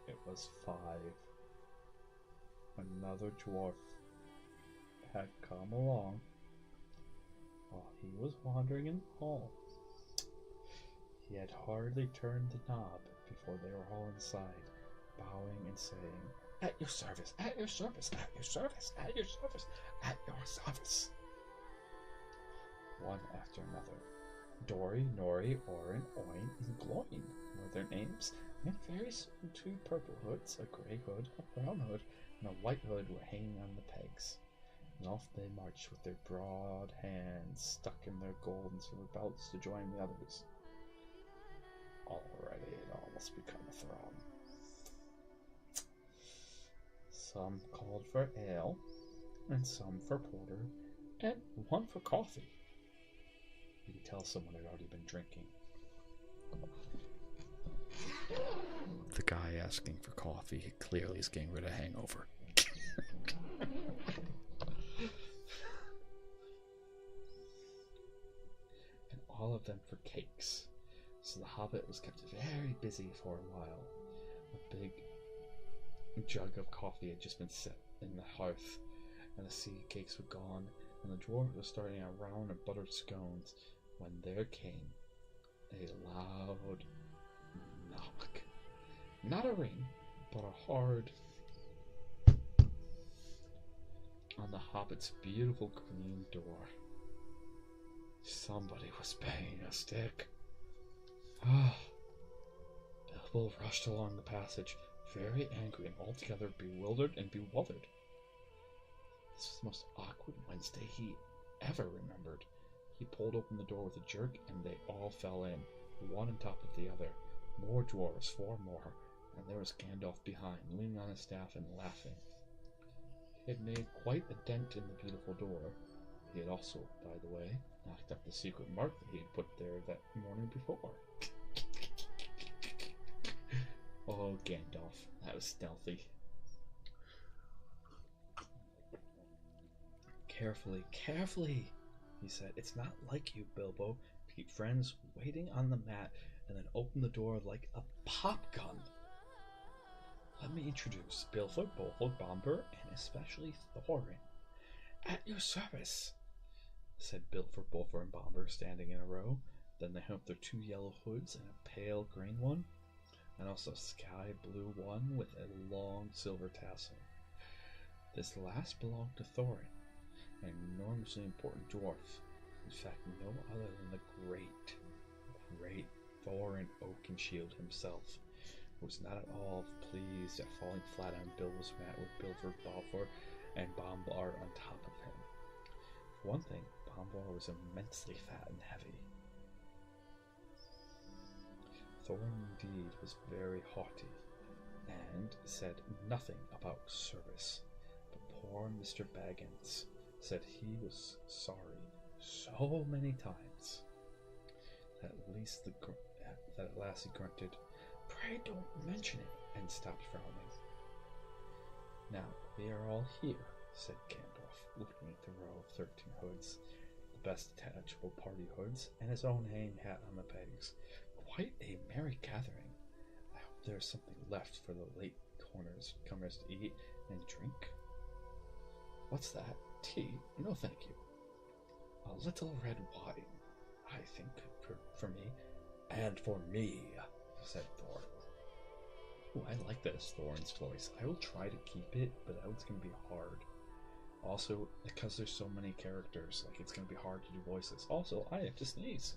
It was 5. Another dwarf had come along while he was wandering in the hall. He had hardly turned the knob before they were all inside, bowing and saying, "At your service, at your service, at your service, at your service, at your service." One after another. Dory, Nori, Orin, Oin, and Gloin were their names, and very soon 2 purple hoods, a grey hood, a brown hood, and a white hood were hanging on the pegs. And off they marched with their broad hands stuck in their gold and silver belts to join the others. Already it almost become a throng. Some called for ale, and some for porter, and one for coffee. You could tell someone had already been drinking. The guy asking for coffee clearly is getting rid of hangover. And all of them for cakes. So the hobbit was kept very busy for a while. A big jug of coffee had just been set in the hearth, and the seed cakes were gone, and the dwarf was starting a round of buttered scones, when there came a loud knock. Not a ring, but a hard on the hobbit's beautiful green door. Somebody was banging a stick. Bilbo rushed along the passage, very angry and altogether bewildered and bewildered. This was the most awkward Wednesday he ever remembered. He pulled open the door with a jerk, and they all fell in, one on top of the other. More dwarves, 4 more, and there was Gandalf behind, leaning on his staff and laughing. He had made quite a dent in the beautiful door. He had also, by the way, knocked up the secret mark that he had put there that morning before. Oh, Gandalf, that was stealthy. Carefully, carefully, he said. It's not like you, Bilbo, to keep friends waiting on the mat and then open the door like a pop gun. Let me introduce Bilford, Bolford, Bomber, and especially Thorin. At your service, said Bilford, Bolford, and Bomber, standing in a row. Then they held their 2 yellow hoods and a pale green one, and also a sky blue one with a long silver tassel. This last belonged to Thorin, an enormously important dwarf. In fact, no other than the great Thorin Oakenshield himself, who was not at all pleased at falling flat on Bilbo's mat with Bilford, Balfour, and Bombard on top of him. For one thing, Bombard was immensely fat and heavy. Thorin indeed was very haughty, and said nothing about service, but poor Mr. Baggins said he was sorry so many times that That at last he grunted, "Pray don't mention it," and stopped frowning. "Now, we are all here," said Gandalf, looking at the row of 13 hoods, the best detachable party hoods, and his own hang hat on the pegs. "Quite a merry gathering. I hope there is something left for the late comers to eat and drink." "What's that? Tea? No, thank you." "A little red wine, I think, for me." "And for me," said Thor. "Oh, I like that as Thorin's voice. I will try to keep it, but it's going to be hard. Also, because there's so many characters, like, it's going to be hard to do voices. Also, I have to sneeze.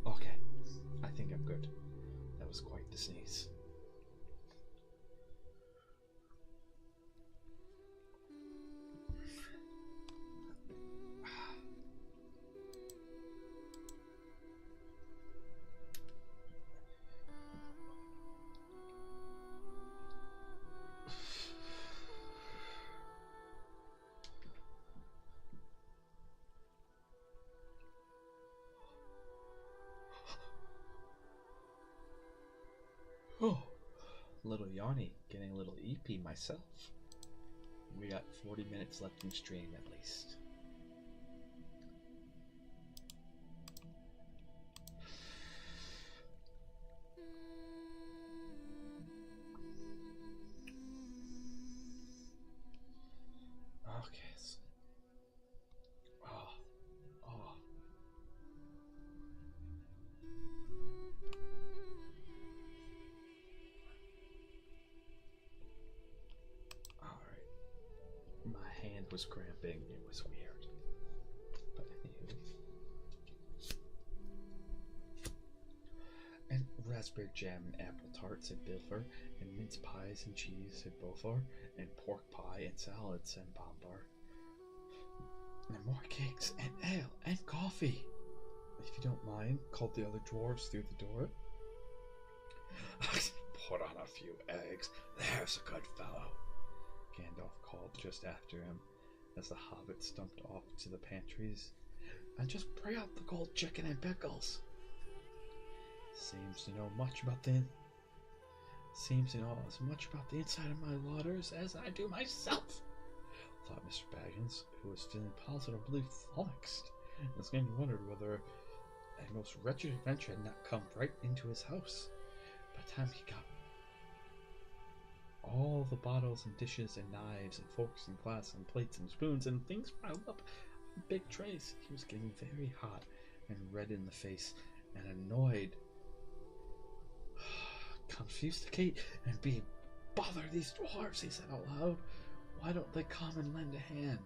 Okay, I think I'm good. That was quite the sneeze. Oh, a little yawny, getting a little EP myself. We got 40 minutes left in stream at least. Okay. Oh, oh. Alright. My hand was cramping. It was weird. But anywho. And raspberry jam and apple tarts at Bilfer, and mince pies and cheese at Beaufort, and pork pie and salads at Bombard. And more cakes and ale and coffee. If you don't mind, called the other dwarves through the door. Put on a few eggs. There's a good fellow. Gandalf called just after him, as the hobbit stumped off to the pantries. "And just bring out the cold chicken and pickles." Seems to know as much about the inside of my waters as I do myself, thought Mr. Baggins, who was feeling positively flummoxed, and was getting wondered whether a most wretched adventure had not come right into his house. By the time he got all the bottles and dishes and knives and forks and glass and plates and spoons and things piled up on big trays, he was getting very hot and red in the face and annoyed. "Confusticate and be bother these dwarves," he said out loud. "Why don't they come and lend a hand?"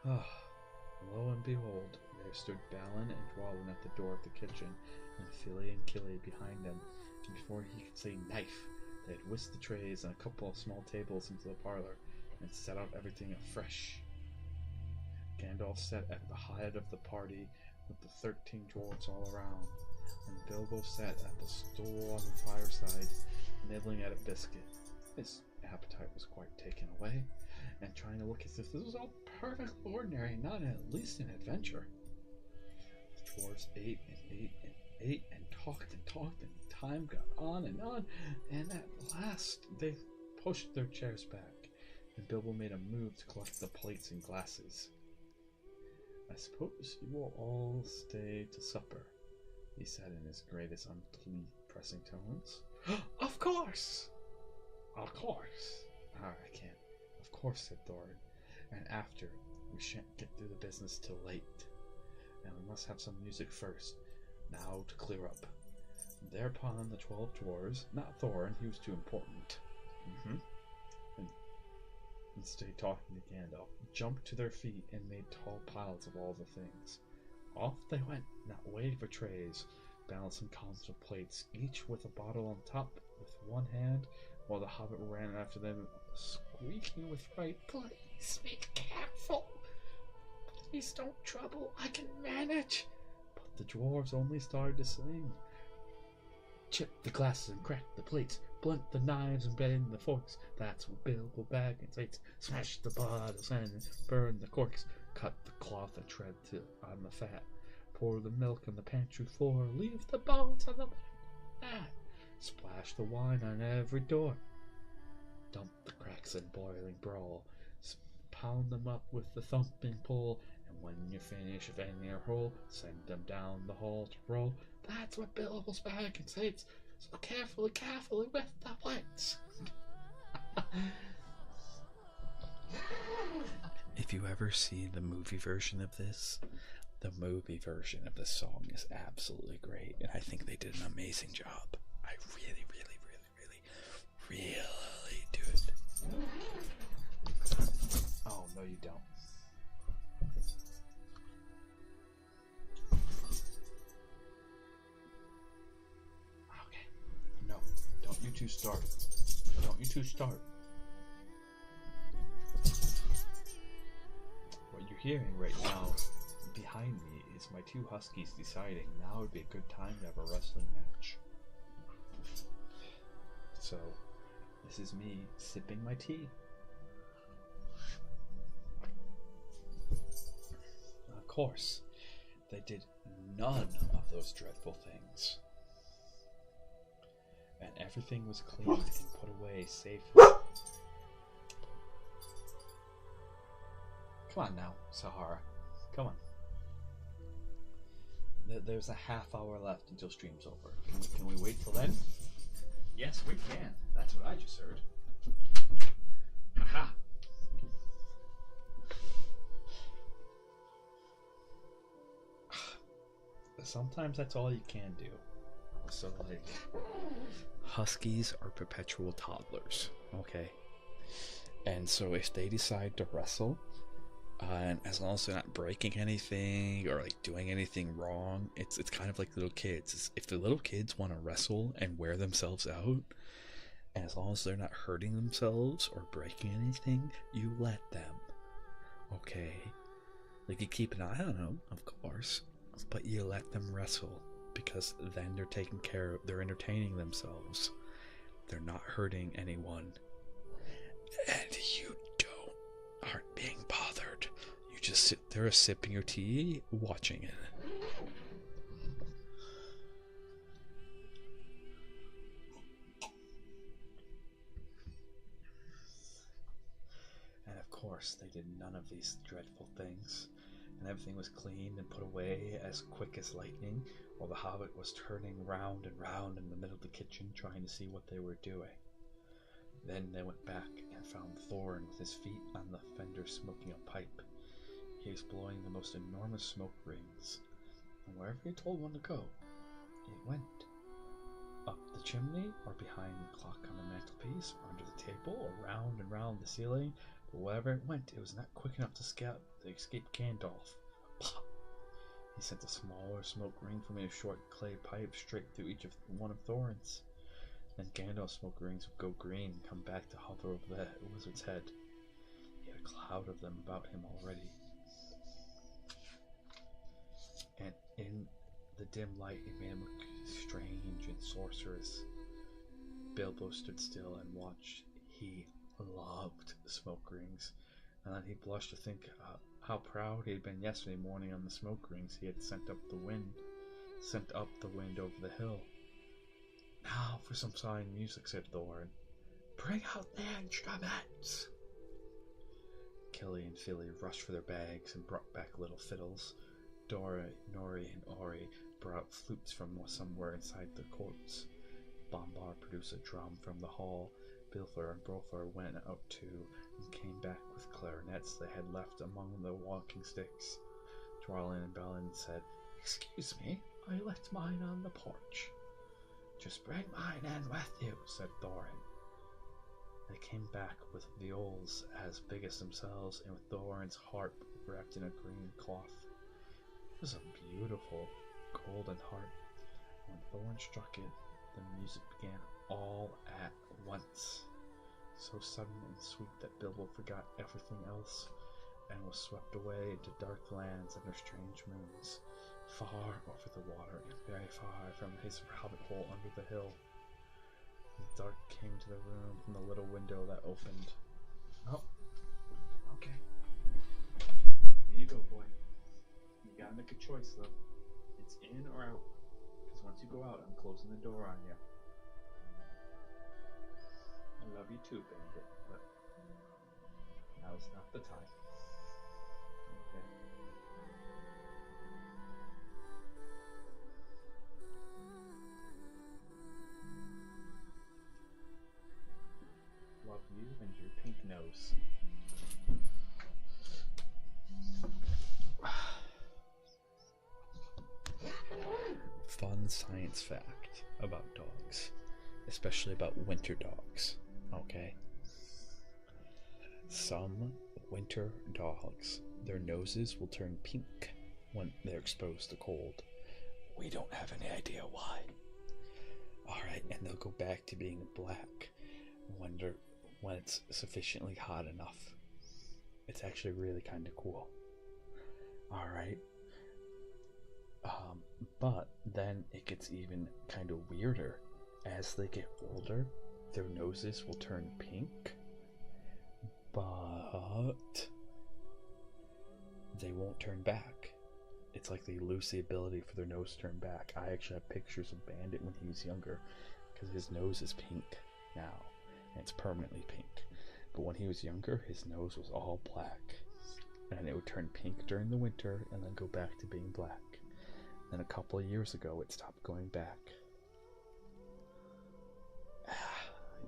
Lo and behold, there stood Balin and Dwalin at the door of the kitchen, and Philly and Killy behind them, and before he could say knife, they had whisked the trays and a couple of small tables into the parlor, and set out everything afresh. Gandalf sat at the head of the party, with the 13 dwarves all around, and Bilbo sat at the stool on the fireside, nibbling at a biscuit. His appetite was quite taken away, and trying to look as if this was all perfectly ordinary, not at least an adventure. The dwarves ate and ate and ate and talked, and time got on, and at last they pushed their chairs back, and Bilbo made a move to collect the plates and glasses. "I suppose you will all stay to supper," he said in his greatest unpressing tones. "Of course! Of course!" I can't. "Of course," said Thorin. "And after, we shan't get through the business till late. And we must have some music first. Now to clear up. Thereupon the 12 dwarves, not Thorin, he was too important, and stayed talking to Gandalf, jumped to their feet and made tall piles of all the things. Off they went, not waiting for trays, balancing columns of plates, each with a bottle on top with one hand, while the hobbit ran after them, squeaking with fright, "Please be careful! Please don't trouble, I can manage!" But the dwarves only started to sing. Chip the glasses and crack the plates, blunt the knives and bend the forks. That's what Bilbo Baggins hates. Smash the bottles and burn the corks. Cut the cloth and tread on the fat. Pour the milk on the pantry floor. Leave the bones on the mat. Splash the wine on every door. Dump the cracks in boiling brawl. Pound them up with the thumping pole. And when you finish vending your hole, send them down the hall to roll. That's what Bilbo's Baggins hates. So carefully with the plates. If you ever see the movie version of this, the movie version of this song is absolutely great, and I think they did an amazing job. I really do it. Oh, no you don't. Okay. No, don't you two start. Don't you two start. What you're hearing right now behind me is my two huskies deciding now would be a good time to have a wrestling match. So, this is me sipping my tea. Of course, they did none of those dreadful things. And everything was cleaned and put away safely. Come on now, Sahara. Come on. There's a half hour left until stream's over. Can we wait till then? Yes, we can. That's what I just heard. Aha! Sometimes that's all you can do. So, like... Huskies are perpetual toddlers, okay? And so if they decide to wrestle, and as long as they're not breaking anything or like doing anything wrong, it's kind of like little kids. If the little kids want to wrestle and wear themselves out, and as long as they're not hurting themselves or breaking anything, you let them. Okay? Like, you keep an eye on them, of course, but you let them wrestle, because then they're taking care of, they're entertaining themselves. They're not hurting anyone. And you aren't being bothered. You just sit there sipping your tea, watching it. And of course, they did none of these dreadful things, and everything was cleaned and put away as quick as lightning, while the hobbit was turning round and round in the middle of the kitchen trying to see what they were doing. Then they went back and found Thorin with his feet on the fender smoking a pipe. He was blowing the most enormous smoke rings, and wherever he told one to go, it went. Up the chimney, or behind the clock on the mantelpiece, or under the table, or round and round the ceiling, but wherever it went, it was not quick enough to escape Gandalf. Pop! He sent a smaller smoke ring from a short clay pipe straight through each of one of Thorin's. Then Gandalf's smoke rings would go green and come back to hover over the wizard's head. He had a cloud of them about him already. And in the dim light, it made him look strange and sorcerous. Bilbo stood still and watched. He loved smoke rings, and then he blushed to think how proud he had been yesterday morning on the smoke rings he had sent up the wind over the hill. Now for some sighing music, said Thorin. Bring out the instruments! Killy and Philly rushed for their bags and brought back little fiddles. Dora, Nori, and Ori brought flutes from somewhere inside the courts. Bombar produced a drum from the hall. Bilfer and Brofar went out too, and came back with clarinets they had left among the walking sticks. Dwarlin and Balin said, Excuse me, I left mine on the porch. Just bring mine in with you, said Thorin. They came back with viols as big as themselves and with Thorin's harp wrapped in a green cloth. It was a beautiful golden harp. When Thorin struck it, the music began all at once, so sudden and sweet that Bilbo forgot everything else and was swept away into dark lands under strange moons, far over the water and very far from his hobbit hole under the hill. The dark came to the room from the little window that opened. Oh, okay. Here you go, boy. You gotta make a choice, though. It's in or out. Because once you go out, I'm closing the door on you. I love you too, Bandit, but now's not the time. Okay. Love you and your pink nose. Fun science fact about dogs, especially about winter dogs. Okay. Some winter dogs, their noses will turn pink when they're exposed to cold. We don't have any idea why. Alright, and they'll go back to being black when it's sufficiently hot enough. It's actually really kind of cool. Alright. But then it gets even kind of weirder. As they get older, their noses will turn pink, but they won't turn back. It's like they lose the ability for their nose to turn back. I actually have pictures of Bandit when he was younger, because his nose is pink now, and it's permanently pink. But when he was younger, his nose was all black, and it would turn pink during the winter and then go back to being black. Then a couple of years ago, it stopped going back.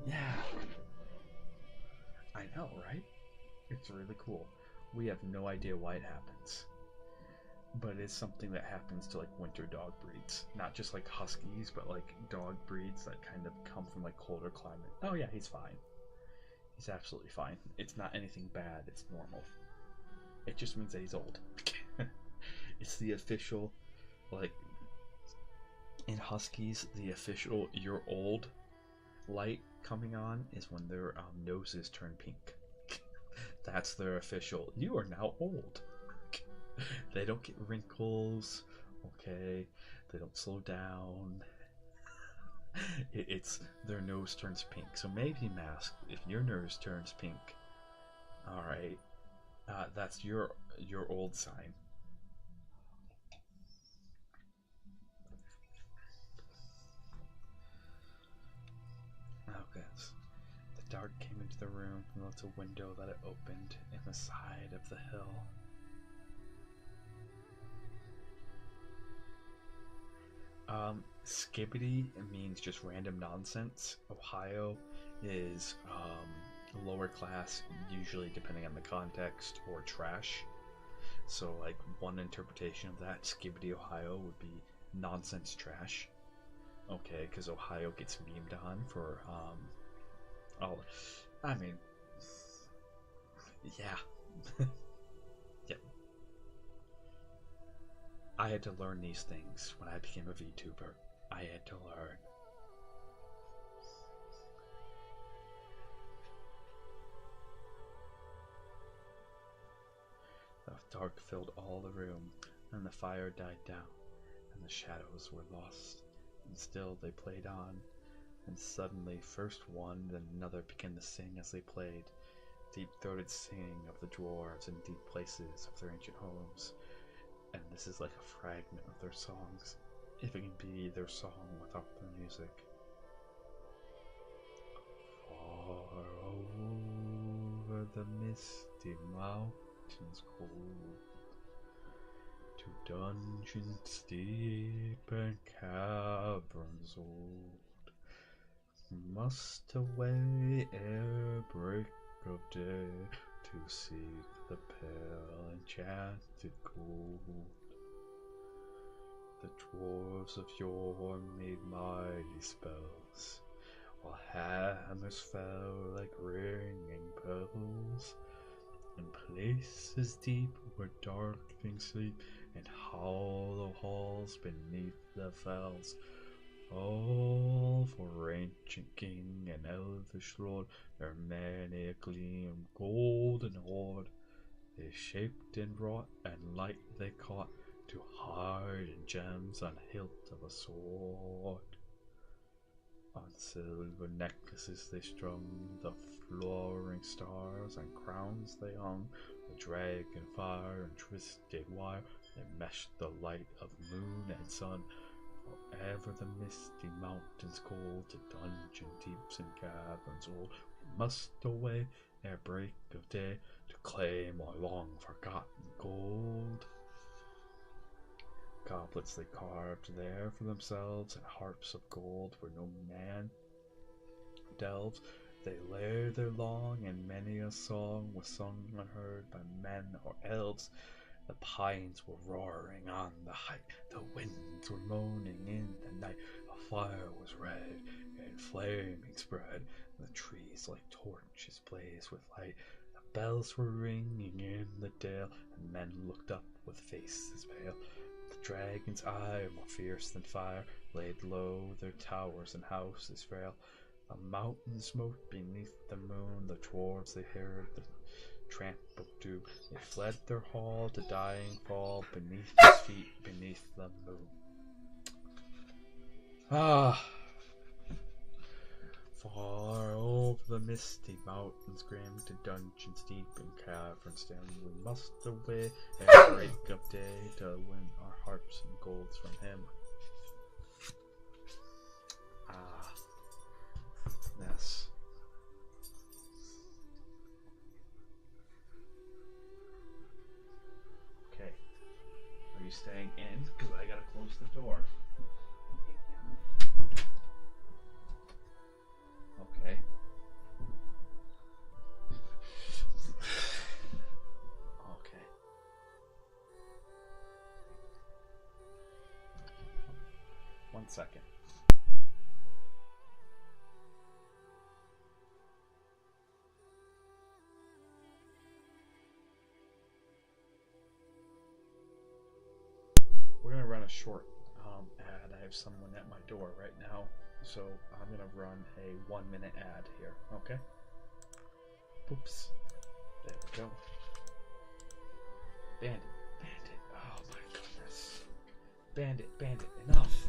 Yeah. I know, right? It's really cool. We have no idea why it happens. But it's something that happens to like winter dog breeds. Not just like huskies, but like dog breeds that kind of come from like colder climate. Oh yeah, he's fine. He's absolutely fine. It's not anything bad, it's normal. It just means that he's old. It's the official, like, in huskies, the official "you're old" light coming on is when their noses turn pink. That's their official, you are now old. They don't get wrinkles, okay? They don't slow down. It's their nose turns pink. So maybe, Mask, if your nose turns pink, alright, that's your old sign. Okay. The dark came into the room from the little window that it opened in the side of the hill. Skibbity means just random nonsense. Ohio is lower class, usually depending on the context, or trash. So like one interpretation of that, Skibbity Ohio, would be nonsense trash. Okay, because Ohio gets memed on for I mean, yeah. Yep. I had to learn these things when I became a VTuber. I had to learn. The dark filled all the room, and the fire died down, and the shadows were lost, and still they played on, and suddenly first one then another began to sing as they played, deep-throated singing of the dwarves in deep places of their ancient homes. And this is like a fragment of their songs, if it can be their song without their music. Far over the misty mountains cold, to dungeons deep and caverns old, must away ere break of day to seek the pale enchanted gold. The dwarves of yore made mighty spells, while hammers fell like ringing bells. In places deep where dark things sleep, in hollow halls beneath the fells, all for ancient king and elvish lord, their many a gleam golden hoard, they shaped and wrought, and light they caught to hide in gems on hilt of a sword. On silver necklaces they strung the flooring stars, on crowns they hung the dragon fire and twisted wire. They meshed the light of moon and sun, forever the misty mountains cold, to dungeon deeps and caverns old. We must away ere break of day to claim our long forgotten gold. Goblets they carved there for themselves, and harps of gold where no man delves. They lay there long, and many a song was sung unheard by men or elves. The pines were roaring on the height, the winds were moaning in the night. A fire was red and flaming spread, the trees like torches blazed with light. The bells were ringing in the dale, and men looked up with faces pale. The dragon's eye, more fierce than fire, laid low their towers and houses frail. The mountains smote beneath the moon, the dwarves they heard the tramp of doom. They fled their hall to dying fall beneath his feet, beneath the moon. Ah, far over the misty mountains grim, to dungeons deep and caverns dim, we must away at break of day to win our harps and golds from him. Ah, yes. Okay, are you staying in? Because I gotta close the door. Okay. Okay. One second. We're gonna run a short ad. I have someone at my door right now, so I'm gonna run a 1 minute ad here. Okay. Oops. There we go. Bandit, bandit. Oh my goodness. Bandit, bandit. Enough.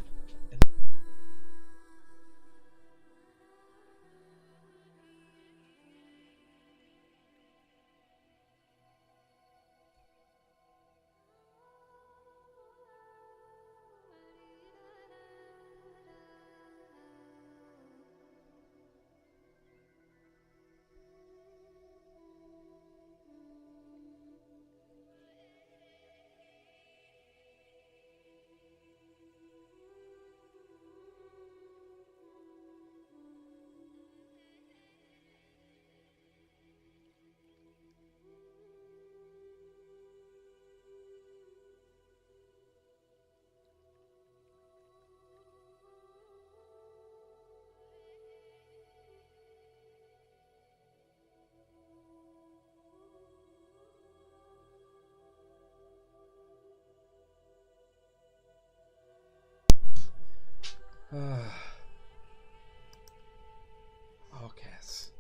Orcas.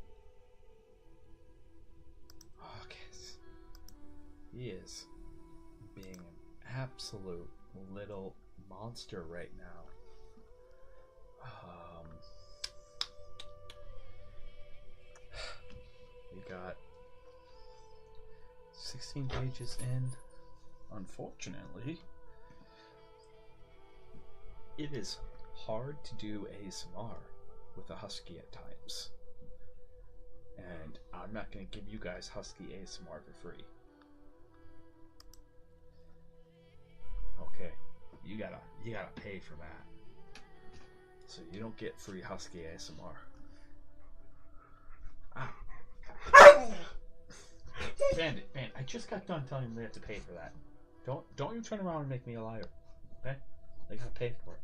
Orcas. He is being an absolute little monster right now. We got 16 pages in. Unfortunately, it is hard to do ASMR with a husky at times, and I'm not going to give you guys husky ASMR for free. Okay, you gotta pay for that, so you don't get free husky ASMR. Ah. Bandit, I just got done telling you they have to pay for that. Don't you turn around and make me a liar, okay? pay for it.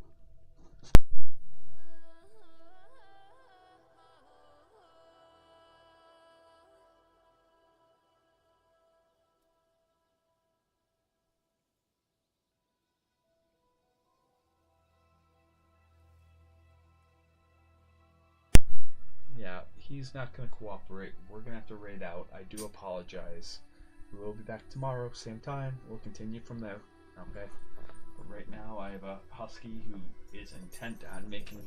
Yeah, he's not going to cooperate. We're going to have to raid out. I do apologize. We will be back tomorrow, same time. We'll continue from there. Okay? But right now, I have a husky who is intent on making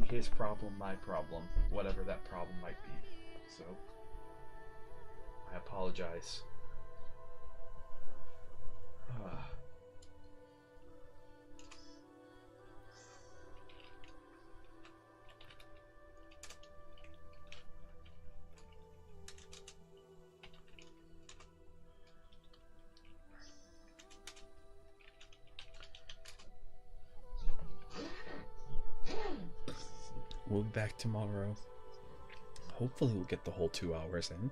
his problem my problem, whatever that problem might be. So, I apologize. We'll be back tomorrow. Hopefully we'll get the whole 2 hours in.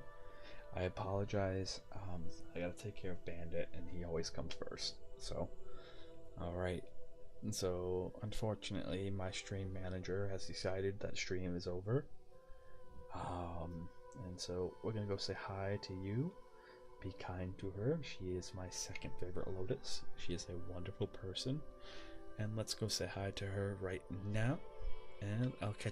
I apologize. I gotta take care of Bandit, and he always comes first. So, alright. And so, unfortunately, my stream manager has decided that stream is over. And so, we're gonna go say hi to you. Be kind to her. She is my second favorite Lotus. She is a wonderful person. And let's go say hi to her right now. And I'll catch you.